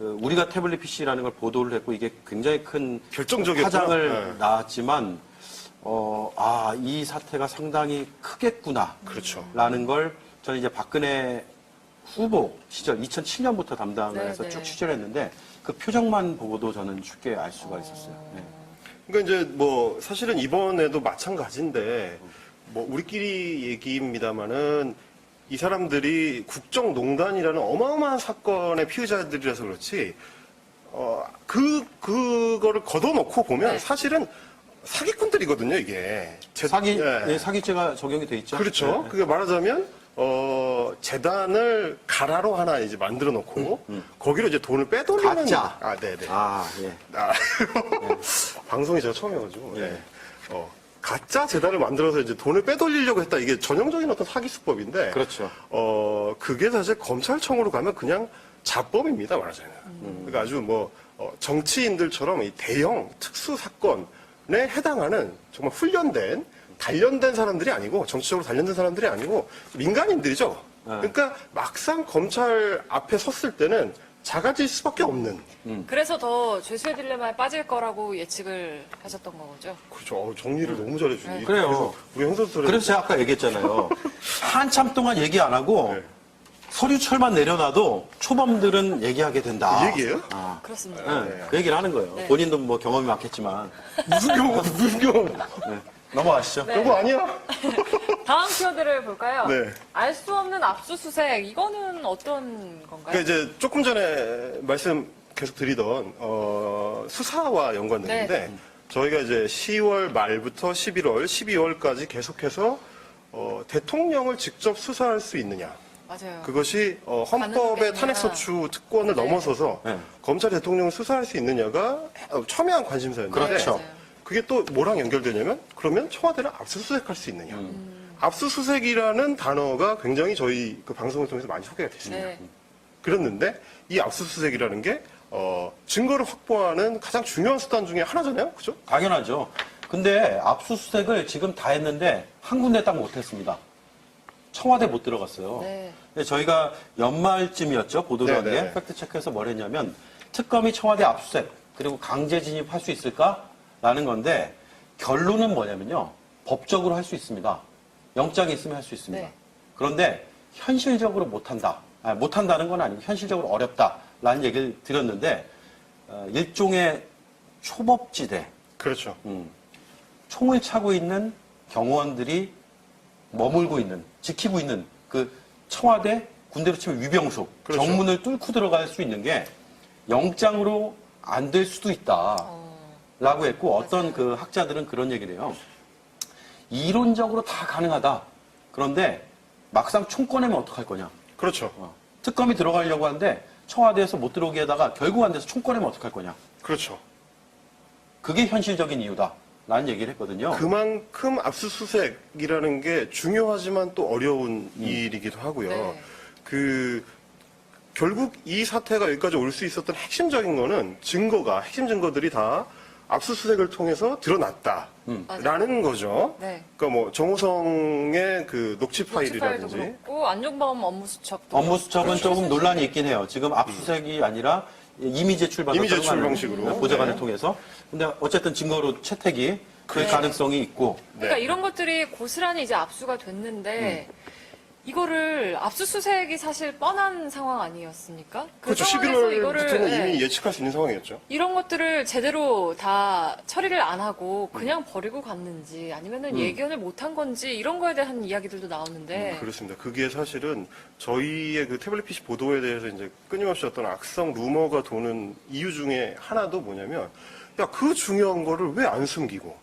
우리가 태블릿 PC라는 걸 보도를 했고 이게 굉장히 큰
결정적이었구나.
파장을
네.
낳았지만 이 사태가 상당히 크겠구나.
그렇죠.
라는 걸 저는 이제 박근혜 후보 시절 2007년부터 담당을
네,
해서
네.
쭉 취재를 했는데 그 표정만 보고도 저는 쉽게 알 수가 있었어요. 네.
그러니까 이제 뭐 사실은 이번에도 마찬가지인데 뭐 우리끼리 얘기입니다만은 이 사람들이 국정농단이라는 어마어마한 사건의 피의자들이라서 그렇지 그거를 걷어놓고 보면
네.
사실은 사기꾼들이거든요 이게
사기죄가 적용이 돼 있죠.
그렇죠.
네.
그게 말하자면 재단을 가라로 하나 이제 만들어 놓고 거기로 이제 돈을 빼돌리는
가짜.
네네.
예.
방송이 제가 처음이어가지고.
예.
네. 가짜 재단을 만들어서 이제 돈을 빼돌리려고 했다. 이게 전형적인 어떤 사기 수법인데.
그렇죠.
그게 사실 검찰청으로 가면 그냥 자법입니다, 말하자면. 그러니까 아주 정치인들처럼 이 대형 특수 사건에 해당하는 정말 단련된 사람들이 아니고, 정치적으로 단련된 사람들이 아니고, 민간인들이죠. 그러니까 막상 검찰 앞에 섰을 때는 작아질 수밖에 없는.
그래서 더 죄수의 딜레마에 빠질 거라고 예측을 하셨던 거죠.
그렇죠. 정리를 너무 잘해주니.
그래요.
그래서 우리 형사들
그래서 제가 아까 얘기했잖아요. 한참 동안 얘기 안 하고
네.
서류철만 내려놔도 초범들은 얘기하게 된다.
그 얘기예요?
그렇습니다.
네, 그 얘기를 하는 거예요.
네.
본인도 뭐 경험이 많겠지만.
무슨 경우?
넘어가시죠.
네.
그거 아니야?
다음 키워드를 볼까요?
네.
알 수 없는 압수수색. 이거는 어떤 건가요?
그러니까 이제 조금 전에 말씀 계속 드리던 수사와 연관되는데
네.
저희가 이제 10월 말부터 11월, 12월까지 계속해서 대통령을 직접 수사할 수 있느냐.
맞아요.
그것이 헌법의
가능하겠냐.
탄핵소추 특권을
네.
네.
넘어서서 검찰 대통령을 수사할 수 있느냐가 첨예한 관심사였는데
그렇죠.
네,
그게 또 뭐랑 연결되냐면 그러면 청와대를 압수수색할 수 있느냐. 압수수색이라는 단어가 굉장히 저희 그 방송을 통해서 많이 소개가 됐습니다.
네.
그랬는데 이 압수수색이라는 게 증거를 확보하는 가장 중요한 수단 중에 하나잖아요. 그죠?
당연하죠. 근데 압수수색을 지금 다 했는데 한 군데 딱 못했습니다. 청와대 못 들어갔어요.
네.
근데 저희가 연말쯤이었죠. 보도를 한 게.
네네.
팩트체크해서 뭘 했냐면 특검이 청와대 압수수색 그리고 강제 진입할 수 있을까? 라는 건데 결론은 뭐냐면요. 법적으로 할 수 있습니다. 영장이 있으면 할 수 있습니다.
네.
그런데 현실적으로 못한다. 못한다는 건 아니고 현실적으로 어렵다라는 얘기를 드렸는데 일종의 초법지대,
그렇죠.
총을 차고 있는 경호원들이 머물고 있는, 지키고 있는 그 청와대 군대로 치면 위병숙,
그렇죠.
정문을 뚫고 들어갈 수 있는 게 영장으로 안 될 수도 있다. 라고 했고 어떤 그 학자들은 그런 얘기를 해요. 이론적으로 다 가능하다. 그런데 막상 총 꺼내면 어떡할 거냐.
그렇죠.
특검이 들어가려고 하는데 청와대에서 못 들어오게 하다가 결국 안 돼서 총 꺼내면 어떡할 거냐.
그렇죠.
그게 현실적인 이유다. 라는 얘기를 했거든요.
그만큼 압수수색이라는 게 중요하지만 또 어려운 일이기도 하고요.
네.
결국 이 사태가 여기까지 올 수 있었던 핵심 핵심 증거들이 다 압수수색을 통해서 드러났다라는 거죠.
네.
그러니까 뭐 정호성의 그 녹취
녹취파일도
파일이라든지
그렇고 안종범 업무수첩도
업무수첩은 조금 논란이 있긴 해요. 지금 압수수색이 아니라 이미 제출
이미 제출 방식으로.
보좌관을
네.
통해서. 근데 어쨌든 증거로 채택이 될 가능성이 있고.
그러니까 이런 것들이 고스란히 이제 압수가 됐는데 이거를 압수수색이 사실 뻔한 상황 아니었습니까? 그
그렇죠.
상황에서
11월부터는
네.
이미 예측할 수 있는 상황이었죠.
이런 것들을 제대로 다 처리를 안 하고 그냥 버리고 갔는지 아니면은 예견을 못한 건지 이런 거에 대한 이야기들도 나오는데
그렇습니다. 그게 사실은 저희의 그 태블릿 PC 보도에 대해서 이제 끊임없이 어떤 악성 루머가 도는 이유 중에 하나도 뭐냐면, 야, 그 중요한 거를 왜 안 숨기고,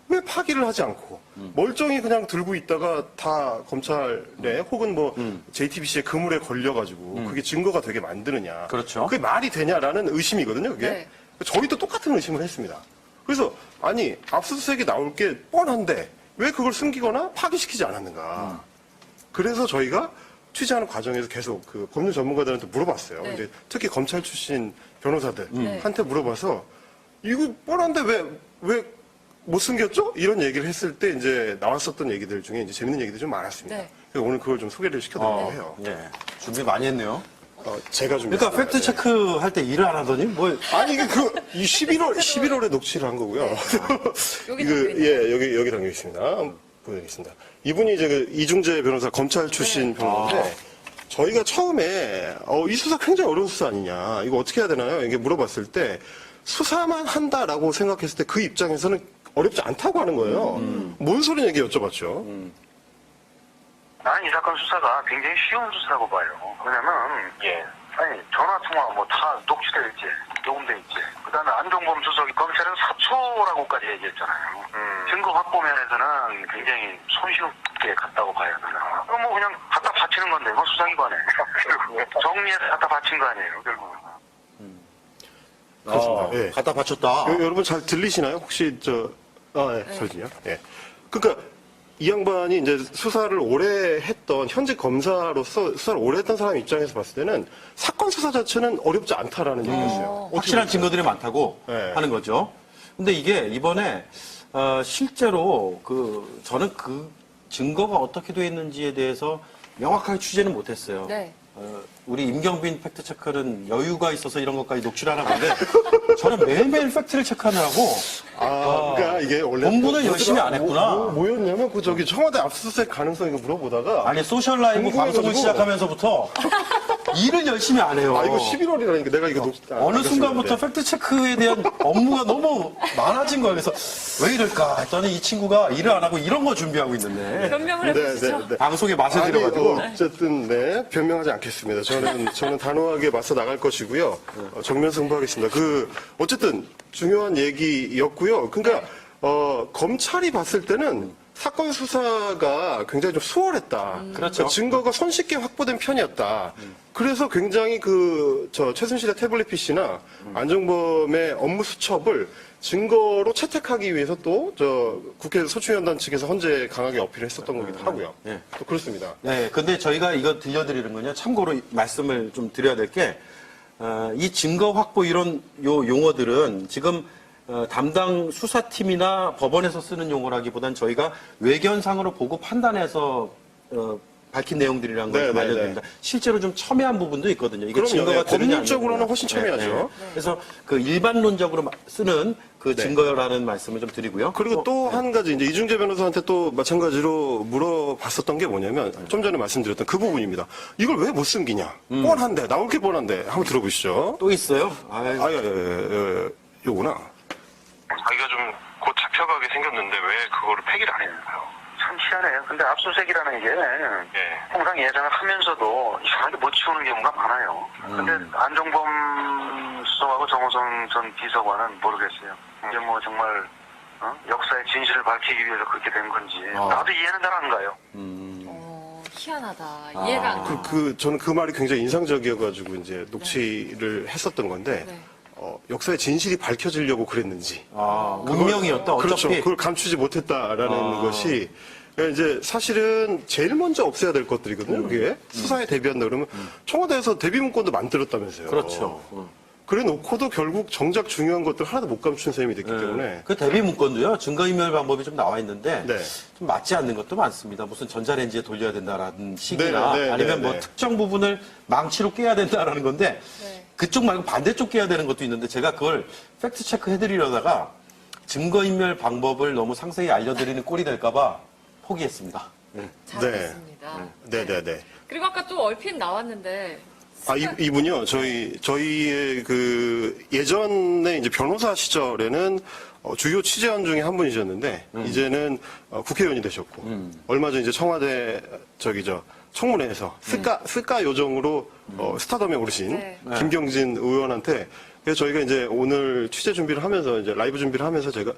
왜 파기를 하지 않고, 멀쩡히 그냥 들고 있다가 다 검찰에 혹은 뭐 JTBC의 그물에 걸려가지고 그게 증거가 되게 만드느냐.
그렇죠.
그게 말이 되냐라는 의심이거든요, 그게.
네.
저희도 똑같은 의심을 했습니다. 그래서, 아니, 압수수색이 나올 게 뻔한데, 왜 그걸 숨기거나 파기시키지 않았는가. 그래서 저희가 취재하는 과정에서 계속 그 법률 전문가들한테 물어봤어요.
네.
이제 특히 검찰 출신 변호사들한테
네.
물어봐서 이거 뻔한데 왜 못 숨겼죠? 이런 얘기를 했을 때 이제 나왔었던 얘기들 중에 이제 재밌는 얘기들이 좀 많았습니다.
네.
그래서 오늘 그걸 좀 소개를 시켜드리려고 해요.
네. 준비 많이 했네요.
제가 좀.
그러니까 팩트 체크 할 때 일을 안 하더니 뭘.
아니, 이게 이 11월에 녹취를 한 거고요.
여기
이거,
담겨 있네요.
예, 여기 담겨 있습니다. 보여드리겠습니다. 이분이 이제 그 이중재 변호사, 검찰 출신 변호사인데, 저희가 처음에, 이 수사 굉장히 어려운 수사 아니냐, 이거 어떻게 해야 되나요? 이게 물어봤을 때, 수사만 한다라고 생각했을 때 그 입장에서는 어렵지 않다고 하는 거예요. 뭔 소리냐, 이게 여쭤봤죠.
나는 이 사건 수사가 굉장히 쉬운 수사라고 봐요. 왜냐면, 아니, 전화통화 뭐 다 녹취돼 있지, 녹음돼 있지. 그 다음에 안종범 수석이 검찰은 사초라고까지 얘기했잖아요. 증거 확보 면에서는 굉장히 손쉽게 갔다고 봐요, 저는. 그럼 뭐 그냥 갖다 바치는 건데, 뭐 수사기관에. 정리해서 갖다 바친 거 아니에요, 결국은.
그렇습니다. 예.
갖다 바쳤다.
여러분 잘 들리시나요? 혹시 잘 들리냐? 예. 그러니까 이 양반이 이제 수사를 오래 했던 현직 검사로서 수사를 오래 했던 사람 입장에서 봤을 때는 사건 수사 자체는 어렵지 않다라는 얘기였어요.
확실한 증거들이 많다고
네.
하는 거죠. 근데 이게 이번에 실제로 저는 그 증거가 어떻게 되어 있는지에 대해서 명확하게 취재는 못했어요.
네.
우리 임경빈 팩트 체크는 여유가 있어서 이런 것까지 녹취를 하나 본데 저는 매일매일 팩트를 체크하느라고
그러니까 이게 원래
공부는 열심히 안 했구나.
뭐였냐면 청와대 압수수색 가능성 이거 물어보다가
아니 소셜 라이브
궁금해가지고.
방송을 시작하면서부터 일을 열심히 안 해요.
이거 11월이라니까 내가 이거
어느 순간부터 팩트 체크에 대한 업무가 너무 많아진 거예요. 그래서 왜 이럴까 했더니 이 친구가 일을 안 하고 이런 거 준비하고 있는데
변명을 해보시죠.
방송에 맛을 들여가지고
어쨌든 변명하지 않겠습니다. 저는 단호하게 맞서 나갈 것이고요. 정면 승부하겠습니다. 어쨌든 중요한 얘기였고요. 그러니까 검찰이 봤을 때는 사건 수사가 굉장히 좀 수월했다.
그렇죠.
증거가 손쉽게 확보된 편이었다. 그래서 굉장히 최순실의 태블릿 PC나 안종범의 업무 수첩을 증거로 채택하기 위해서 또 국회 소추위원단 측에서 헌재 강하게 어필을 했었던 거기도 하고요.
네.
또 그렇습니다.
네, 근데 저희가 이거 들려드리는 건요. 참고로 말씀을 좀 드려야 될 게, 이 증거 확보 이런 용어들은 지금 담당 수사팀이나 법원에서 쓰는 용어라기보단 저희가 외견상으로 보고 판단해서 밝힌 내용들이라는 걸 좀
네, 네,
알려드립니다. 실제로 좀 첨예한 부분도 있거든요. 이게
그럼요.
증거가
네,
되느냐
법률적으로는
안 되느냐.
훨씬 첨예하죠.
그래서 일반론적으로 쓰는 증거라는 말씀을 좀 드리고요.
그리고 또 한 가지 이제 이중재 변호사한테 또 마찬가지로 물어봤었던 게 뭐냐면 좀 전에 말씀드렸던 그 부분입니다. 이걸 왜 못 숨기냐? 뻔한데 나올 게 뻔한데 한번 들어보시죠.
또 있어요. 아유.
요거나.
자기가 좀 곧 잡혀가게 생겼는데 왜 그거를 폐기를 안 했을까요? 참 참 희한해요. 근데 압수수색이라는 게 항상 예상을 하면서도 이상하게 못 치우는 경우가 많아요. 근데 안종범 수석하고 정호성 전 비서관은 모르겠어요. 이게 뭐 정말 역사의 진실을 밝히기 위해서 그렇게 된 건지 나도 이해는 잘 안 가요.
희한하다. 이해가 안 가.
저는 그 말이 굉장히 인상적이어가지고 이제 녹취를 했었던 건데,
네.
역사의 진실이 밝혀지려고 그랬는지.
운명이었다. 어차피.
그렇죠. 그걸 감추지 못했다라는 것이. 이제 사실은 제일 먼저 없애야 될 것들이거든요. 그게 수사에 대비한다 그러면 청와대에서 대비 문건도 만들었다면서요.
그렇죠.
그래 놓고도 결국 정작 중요한 것들 하나도 못 감춘 셈이 됐기 때문에.
그 대비 문건도요, 증거인멸 방법이 좀 나와 있는데,
네.
좀 맞지 않는 것도 많습니다. 무슨 전자레인지에 돌려야 된다라는 식이나,
네, 네,
아니면
네,
뭐
네.
특정 부분을 망치로 깨야 된다라는 건데,
네.
그쪽 말고 반대쪽 깨야 되는 것도 있는데, 제가 그걸 팩트 체크 해드리려다가, 증거인멸 방법을 너무 상세히 알려드리는 꼴이 될까봐 포기했습니다.
잘했습니다.
네네네.
그리고 아까 또 얼핏 나왔는데
이분요, 저희의 예전에 이제 변호사 시절에는 주요 취재원 중에 한 분이셨는데, 이제는 국회의원이 되셨고, 얼마 전 이제 청와대, 청문회에서 스카 요정으로 스타덤에 오르신
네.
김경진 의원한테, 그래서 저희가 이제 오늘 취재 준비를 하면서, 이제 라이브 준비를 하면서 제가,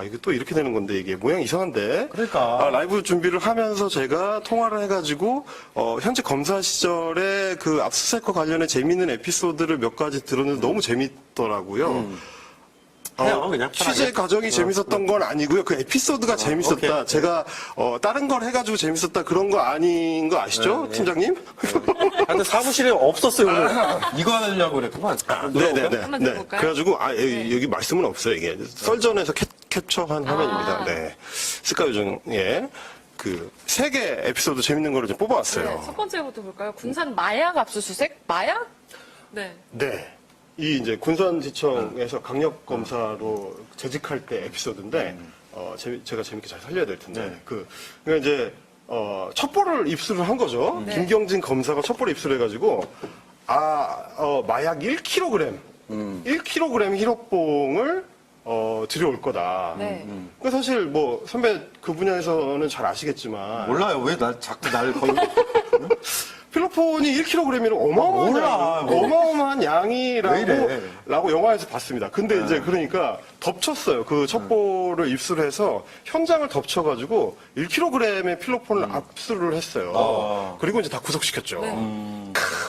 이게 또 이렇게 되는 건데, 이게 모양 이상한데?
그러니까.
라이브 준비를 하면서 제가 통화를 해가지고, 현재 검사 시절에 그 압수수색과 관련해 재미있는 에피소드를 몇 가지 들었는데 너무 재밌더라고요.
해요, 그냥
취재
편하게.
과정이 재밌었던 건 아니고요. 그 에피소드가 재밌었다.
오케이.
제가, 다른 걸 해가지고 재밌었다. 그런 거 아닌 거 아시죠? 팀장님?
근데 사무실에 없었어요, 오늘. 이거 하려고 그랬구만.
네네네.
한번
네.
들어볼까요?
그래가지고, 여기 말씀은 없어요. 이게 썰전에서 캡처한 화면입니다. 네. 스카 요정의 세 개 에피소드 재밌는 거를 좀 뽑아왔어요.
네, 첫 번째부터 볼까요? 군산 마약 압수수색? 마약? 네.
네. 이 이제 군산지청에서 강력검사로 재직할 때 에피소드인데, 제가 재밌게 잘 살려야 될 텐데, 그러니까 이제, 첩보를 입수를 한 거죠.
네.
김경진 검사가 첩보를 입수를 해가지고, 마약 1kg, 1kg 희로뽕을, 들여올 거다.
네.
그러니까 사실 뭐, 선배 그 분야에서는 잘 아시겠지만,
몰라요. 왜 자꾸 날 거의.
필로폰이 1kg이면
몰라.
어마어마한
왜
양이라고
이래?
라고 영화에서 봤습니다. 근데 이제 그러니까 덮쳤어요. 그 첩보를 입수를 해서 현장을 덮쳐가지고 1kg의 필로폰을 압수를 했어요. 그리고 이제 다 구속시켰죠.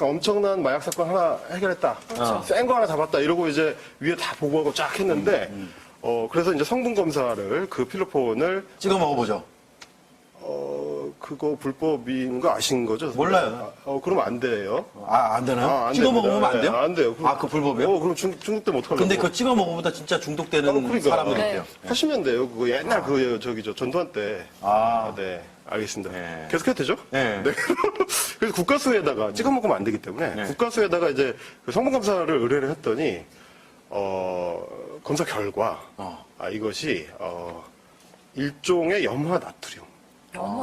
엄청난 마약 사건 하나 해결했다. 센 거 하나 잡았다. 이러고 이제 위에 다 보고하고 쫙 했는데 그래서 이제 성분 검사를 그 필로폰을
찍어 먹어보죠.
그거 불법인 거 아신 거죠?
몰라요.
그러면 안 돼요.
안 되나요?
안
찍어
됩니다.
먹으면 안 돼요?
네, 안 돼요.
그 불법이에요?
그럼 중독되면 어떡하려고.
근데 그거 찍어 먹으면 진짜 중독되는
그러니까.
사람들이
네.
있대요.
하시면 돼요. 그거 옛날 전두환 때. 네. 알겠습니다.
네.
계속해도 되죠?
네.
그래서 국가수에다가 찍어 먹으면 안 되기 때문에 국가수에다가 이제 그 성분검사를 의뢰를 했더니, 검사 결과, 이것이, 일종의 염화나트륨.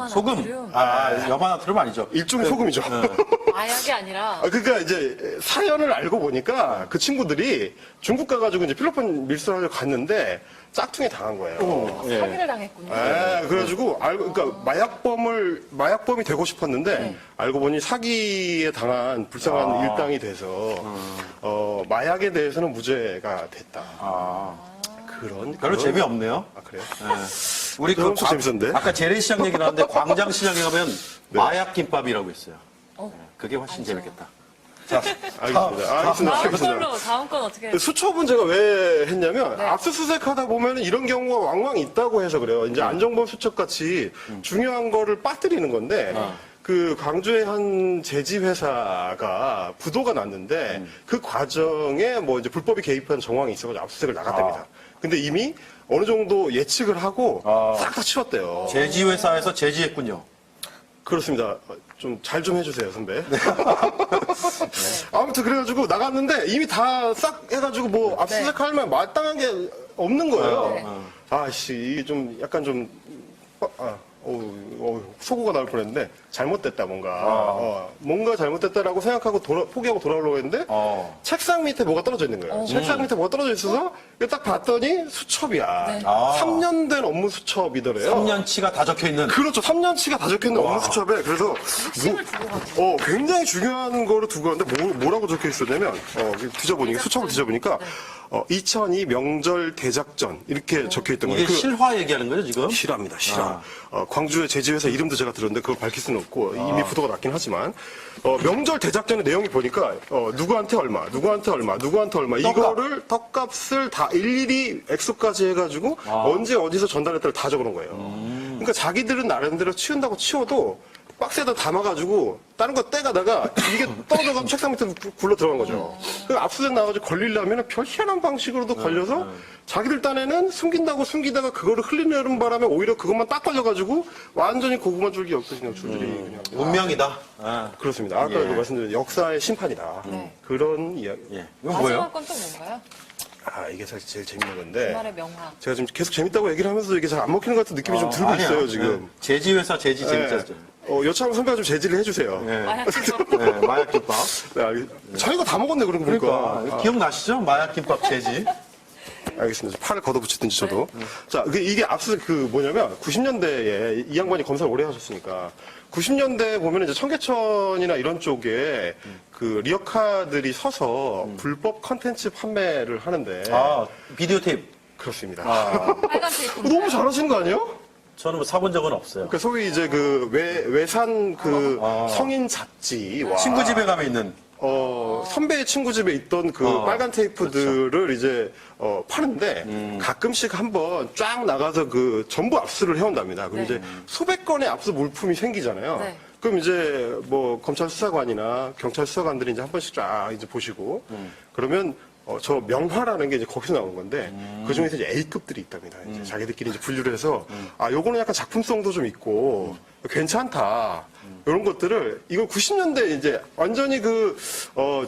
소금.
염화나트륨?
염화나트륨 아니죠.
일종의 소금이죠.
마약이 아니라
그러니까 이제 사연을 알고 보니까 그 친구들이 중국 가가지고 이제 필로폰 밀수하려고 갔는데 짝퉁에 당한 거예요.
사기를 당했군요.
그래가지고 그러니까 마약범이 되고 싶었는데 알고 보니 사기에 당한 불쌍한 일당이 돼서 마약에 대해서는 무죄가 됐다.
별로 재미없네요.
그래요?
우리
그럼 좀 재밌었는데?
아까 재래시장 얘기 나왔는데 광장시장에 가면 마약 김밥이라고 있어요. 그게 훨씬 재밌겠다.
알겠습니다.
다음 건 어떻게 해요?
수첩은 제가 왜 했냐면 압수수색 하다 보면 이런 경우가 왕왕 있다고 해서 그래요. 이제 안정범 수첩 같이 중요한 거를 빠뜨리는 건데 그 광주의 한 제지회사가 부도가 났는데 그 과정에 뭐 이제 불법이 개입한 정황이 있어가지고 압수수색을 나갔답니다. 근데 이미 어느 정도 예측을 하고 싹 다 치웠대요.
제지회사에서 제지했군요.
그렇습니다. 좀 잘 좀 해주세요, 선배. 아무튼 그래가지고 나갔는데 이미 다 싹 해가지고 뭐 압수수색 할 만 마땅한 게 없는 거예요. 이게 좀 약간 좀 소고가 나올 뻔했는데 잘못됐다 뭔가 잘못됐다라고 생각하고 포기하고 돌아오려고 했는데 책상 밑에 뭐가 떨어져 있는 거예요. 책상 밑에 뭐가 떨어져 있어서 딱 봤더니 수첩이야.
네.
3년 된 업무 수첩이더래요.
3년치가 다 적혀 있는.
그렇죠. 3년치가 다 적혀있는 업무 수첩에. 그래서, 굉장히 중요한 거를 두고 왔는데, 뭐라고 적혀 있었냐면, 뒤져보니까, 수첩을 뒤져보니까, 2002 명절 대작전, 이렇게 적혀 있던 거예요.
이게 실화 얘기하는 거죠, 지금?
실화입니다, 실화. 광주의 제지회사 이름도 제가 들었는데 그걸 밝힐 수는 없고 이미 부도가 났긴 하지만 명절 대작전의 내용이 보니까 누구한테 얼마, 누구한테 얼마, 누구한테 얼마 이거를 떡값을 다 일일이 액수까지 해가지고 언제 어디서 전달했다를 다 적어놓은 거예요. 그러니까 자기들은 나름대로 치운다고 치워도 박스에다 담아가지고 다른 거 떼가다가 이게 떨어져가지고 책상 밑에 굴러 들어간 거죠. 그 압수된 나가지고 걸리려면 별 희한한 방식으로도 걸려서 자기들 딴에는 숨긴다고 숨기다가 그거를 흘리는 바람에 오히려 그것만 딱 걸려가지고 완전히 고구마 줄기 없어지는 줄들이 그냥.
운명이다.
그렇습니다. 아까 그 말씀드린 역사의 심판이다.
네.
그런 이야기.
예. 이건 뭐예요?
마지막 건 또 뭔가요?
이게 사실 제일 재밌는 건데.
주말의 명화.
제가 지금 계속 재밌다고 얘기를 하면서 이게 잘 안 먹히는 것 같은 느낌이 좀 들고
아니야.
있어요, 지금.
제지회사 제지 재밌었죠.
여차하면 선배가 좀 제지를 해주세요.
마약김밥.
네, 마약김밥.
저희가 다 먹었네, 그런 거 보니까.
그러니까. 기억나시죠? 마약김밥 제지.
알겠습니다. 팔을 걷어붙이든지 저도. 자, 이게 앞서 뭐냐면 90년대에 이 양반이 검사를 오래 하셨으니까 90년대 보면 이제 청계천이나 이런 쪽에 그 리어카들이 서서 불법 컨텐츠 판매를 하는데
비디오 테이프.
그렇습니다.
빨간 테이프.
너무 잘하시는 거 아니에요?
저는 뭐 사본 적은 없어요.
그러니까 소위 이제 외산 성인 잡지와
친구 집에 가면 있는.
선배의 친구 집에 있던 그 빨간 테이프들을 이제 파는데 가끔씩 한번 쫙 나가서 그 전부 압수를 해온답니다. 그럼 이제 수백 건의 압수 물품이 생기잖아요.
네.
그럼 이제 뭐 검찰 수사관이나 경찰 수사관들이 이제 한 번씩 쫙 이제 보시고 그러면 저 명화라는 게 이제 거기서 나온 건데 그 중에서 이제 A급들이 있답니다. 이제 자기들끼리 이제 분류를 해서 요거는 약간 작품성도 좀 있고 괜찮다. 이런 것들을 이거 90년대 이제 완전히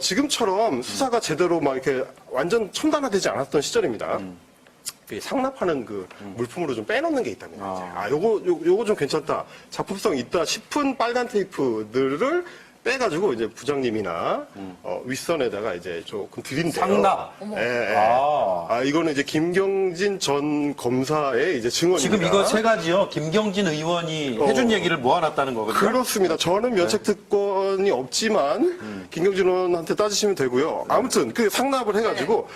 지금처럼 수사가 제대로 막 이렇게 완전 첨단화되지 않았던 시절입니다. 상납하는 물품으로 좀 빼놓는 게 있답니다. 이제. 요거 좀 괜찮다. 작품성 있다 싶은 빨간 테이프들을 빼가지고 이제 부장님이나 윗선에다가 이제 조금 드린대요.
상납.
예. 이거는 이제 김경진 전 검사의 이제 증언입니다.
지금 이거 세 가지요. 김경진 의원이 해준 얘기를 모아놨다는 거거든요.
그렇습니다. 저는 면책 특권이 없지만 김경진 의원한테 따지시면 되고요. 아무튼 그 상납을 해가지고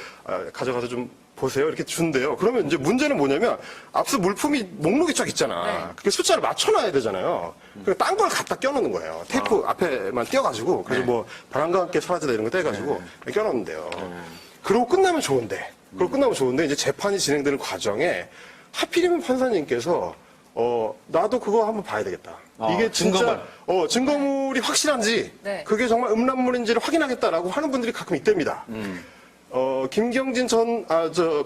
가져가서 좀 보세요. 이렇게 준대요. 그러면 이제 문제는 뭐냐면 압수 물품이 목록이 쫙 있잖아. 그게 숫자를 맞춰놔야 되잖아요. 그래서 딴 걸 갖다 껴놓는 거예요. 테이프 앞에만 띄워가지고 그래서 뭐 바람과 함께 사라지다 이런 거 떼가지고 껴놓는데요. 그러고 끝나면 좋은데 이제 재판이 진행되는 과정에 하필이면 판사님께서 나도 그거 한번 봐야 되겠다. 이게 진짜 증거물이 확실한지
네.
그게 정말 음란물인지를 확인하겠다라고 하는 분들이 가끔 있답니다. 김경진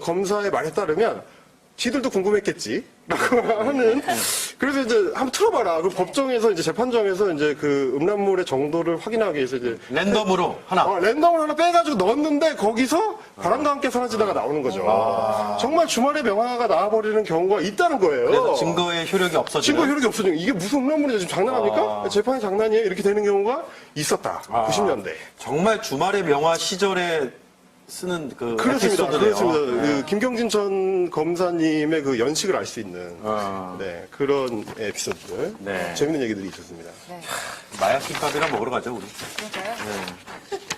검사의 말에 따르면 지들도 궁금했겠지. 라고 하는. 그래서 이제 한번 틀어봐라. 그 법정에서 이제 재판정에서 이제 그 음란물의 정도를 확인하기 위해서 이제.
랜덤으로 하나.
랜덤을 하나 빼가지고 넣었는데 거기서 바람과 함께 사라지다가 나오는 거죠. 정말 주말에 명화가 나와버리는 경우가 있다는 거예요.
그래서 증거의 효력이 없어지는.
증거 효력이 없어지는. 이게 무슨 음란물이죠? 지금 장난합니까? 재판이 장난이에요? 이렇게 되는 경우가 있었다. 90년대.
정말 주말의 명화 시절에 쓰는
그렇습니다.
에피소드네요.
그렇습니다. 그 김경진 전 검사님의 그 연식을 알 수 있는 그런 에피소드들, 재밌는 얘기들이 있었습니다.
마약김밥이랑 먹으러 가죠, 우리.
그럴까요?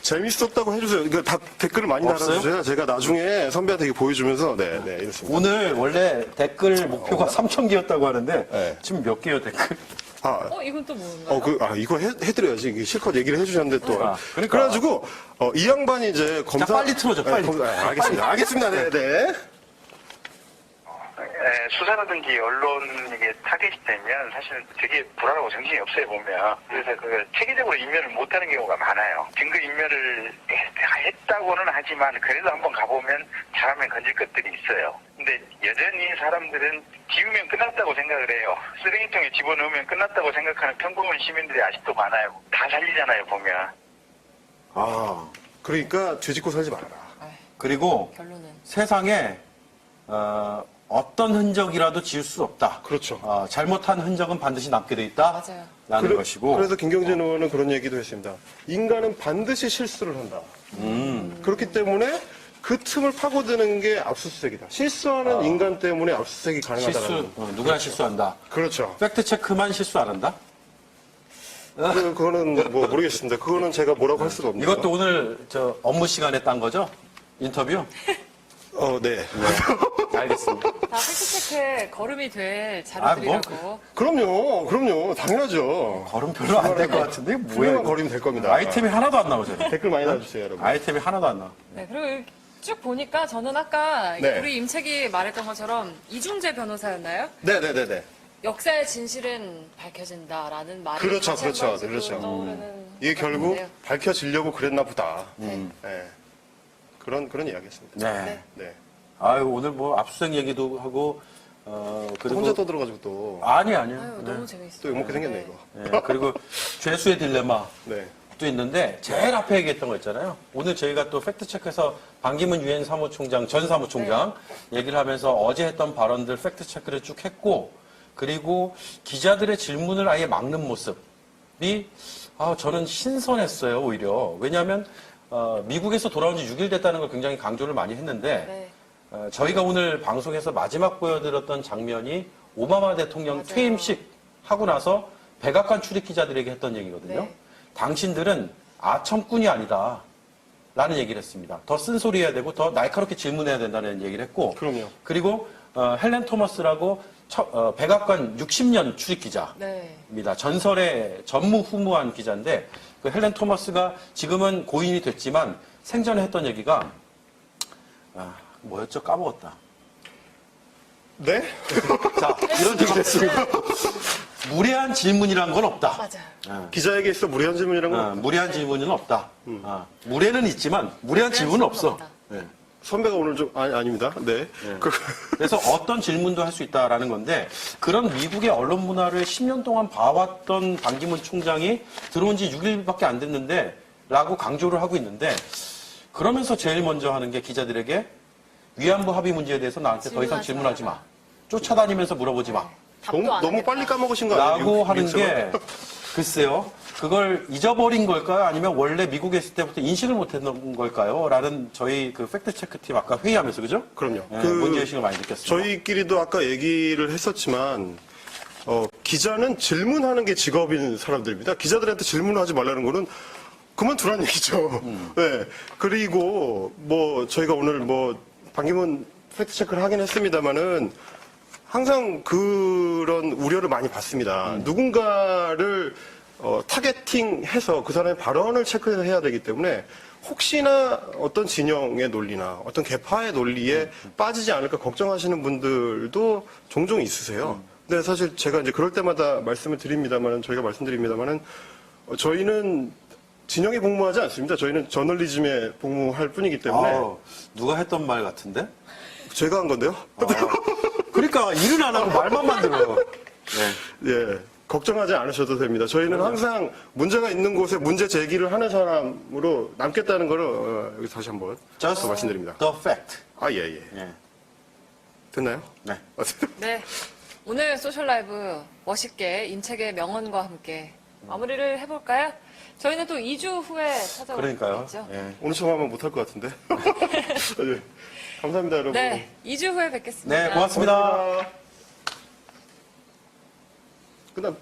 재밌었다고 해주세요. 이거 다 댓글을 많이
없어요?
달아주세요. 제가 나중에 선배한테 이거 보여주면서 이렇습니다.
오늘 원래 댓글 목표가 3,000개였다고 하는데 지금 몇 개요, 댓글?
이건 또 뭔가요?
이거 해드려야지. 이게 실컷 얘기를 해주셨는데 또.
그러니까.
그래가지고, 이 양반이 이제 검사.
자, 빨리 틀어줘, 빨리.
알겠습니다. 알겠습니다. 네.
수사라든지 언론 이게 타겟이 되면 사실 되게 불안하고 정신이 없어요 보면. 그래서 그 체계적으로 인멸을 못하는 경우가 많아요. 증거 인멸을 했다고는 하지만 그래도 한번 가보면 잘하면 건질 것들이 있어요. 근데 여전히 사람들은 지우면 끝났다고 생각을 해요. 쓰레기통에 집어넣으면 끝났다고 생각하는 평범한 시민들이 아직도 많아요. 다 살리잖아요 보면.
그러니까 뒤집고 살지 말아라.
그리고
결론은.
세상에 어떤 흔적이라도 지울 수 없다.
그렇죠.
잘못한 흔적은 반드시 남게 돼 있다.
맞아요.
라는 것이고.
그래서 김경진 의원은 그런 얘기도 했습니다. 인간은 반드시 실수를 한다. 그렇기 때문에 그 틈을 파고드는 게 압수수색이다. 실수하는 인간 때문에 압수수색이 가능하다는
누구나 실수한다.
그렇죠.
팩트체크만 실수 안 한다?
그거는 뭐 모르겠습니다. 그거는 제가 뭐라고 할 수가 없네요.
이것도 오늘 저 업무 시간에 딴 거죠? 인터뷰?
네.
알겠습니다.
다 팩트체크에 거름이 될 자료들이라고.
그럼요. 당연하죠.
걸음 별로 안 될 것 같은데? 뭐야?
훌륭한
이거?
걸음이 될 겁니다.
아이템이 하나도 안 나오잖아요.
댓글 많이 놔주세요, 여러분.
아이템이 하나도 안 나와.
네, 그리고 쭉 보니까 저는 아까
네.
우리 임책이 말했던 것처럼 이중재 변호사였나요?
네네네네.
역사의 진실은 밝혀진다라는 말이
그렇죠,
다시 한
그렇죠,
번 지금
그렇죠.
떠오르는
이게
것
결국
같은데요.
밝혀지려고 그랬나 보다. 네. 그런 이야기였습니다.
네.
네.
아유, 오늘 뭐 압수수색 얘기도 하고, 그리고.
혼자 떠들어가지고 또
아니요.
아유,
네.
너무 재밌어요.
또 욕먹게 생겼네,
네.
이거.
네, 그리고 죄수의 딜레마.
네.
또 있는데 제일 앞에 얘기했던 거 있잖아요. 오늘 저희가 또 팩트체크에서 반기문 유엔 사무총장, 전 사무총장 얘기를 하면서 어제 했던 발언들 팩트체크를 쭉 했고 그리고 기자들의 질문을 아예 막는 모습이 저는 신선했어요, 오히려. 왜냐하면 미국에서 돌아온 지 6일 됐다는 걸 굉장히 강조를 많이 했는데 저희가 오늘 방송에서 마지막 보여드렸던 장면이 오바마 대통령
맞아요.
퇴임식 하고 나서 백악관 출입 기자들에게 했던 얘기거든요.
네.
당신들은 아첨꾼이 아니다. 라는 얘기를 했습니다. 더 쓴소리 해야 되고 더 날카롭게 질문해야 된다는 얘기를 했고.
그럼요.
그리고 헬렌 토머스라고 백악관 60년 출입 기자입니다.
네.
전설의 전무후무한 기자인데 그 헬렌 토머스가 지금은 고인이 됐지만 생전에 했던 얘기가 뭐였죠? 까먹었다.
네?
자, 이런 얘기를 했습니다. 무례한 질문이란 건 없다.
맞아요.
기자에게 있어 무례한 질문이란 건
무례한 질문은 없다. 무례는 있지만 무례한 질문은 없어.
없다.
네.
선배가 오늘 좀 아닙니다. 네.
그래서 어떤 질문도 할 수 있다라는 건데 그런 미국의 언론 문화를 10년 동안 봐왔던 반기문 총장이 들어온 지 6일밖에 안 됐는데 라고 강조를 하고 있는데 그러면서 제일 먼저 하는 게 기자들에게 위안부 합의 문제에 대해서 나한테 더 이상 질문하지 마. 쫓아다니면서 물어보지 마.
답도 안
너무
하겠다.
빨리 까먹으신 거 아니에요?
라고 하는
미국처럼?
게 글쎄요. 그걸 잊어버린 걸까요? 아니면 원래 미국에 있을 때부터 인식을 못했던 걸까요? 라는 저희 그 팩트체크팀 아까 회의하면서 그죠?
그럼요.
네, 문제의식을 많이 느꼈습니다.
저희끼리도 아까 얘기를 했었지만 기자는 질문하는 게 직업인 사람들입니다. 기자들한테 질문을 하지 말라는 거는 그만두라는 얘기죠. 네. 그리고 뭐 저희가 오늘 뭐 반기문 팩트체크를 하긴 했습니다만은 항상 그런 우려를 많이 받습니다. 누군가를 타겟팅해서 그 사람의 발언을 체크해야 되기 때문에 혹시나 어떤 진영의 논리나 어떤 계파의 논리에 빠지지 않을까 걱정하시는 분들도 종종 있으세요. 근데 사실 제가 이제 그럴 때마다 말씀을 드립니다만은 저희가 말씀드립니다만은 저희는 진영에 복무하지 않습니다. 저희는 저널리즘에 복무할 뿐이기 때문에
누가 했던 말 같은데?
제가 한 건데요.
그러니까 일은 안 하고 말만 만들어요. 네.
예, 걱정하지 않으셔도 됩니다. 저희는 항상 문제가 있는 곳에 문제 제기를 하는 사람으로 남겠다는 거를 여기 다시 한번
Just
말씀드립니다.
the fact.
예.
예.
됐나요?
네.
네. 오늘 소셜 라이브 멋있게 임책의 명언과 함께 마무리를 해볼까요? 저희는 또 2주 후에
그러니까요.
찾아오겠죠.
예.
오늘처럼 하면 못할 것 같은데. 예. 감사합니다, 여러분.
네, 2주 후에 뵙겠습니다.
네, 고맙습니다.
끝나.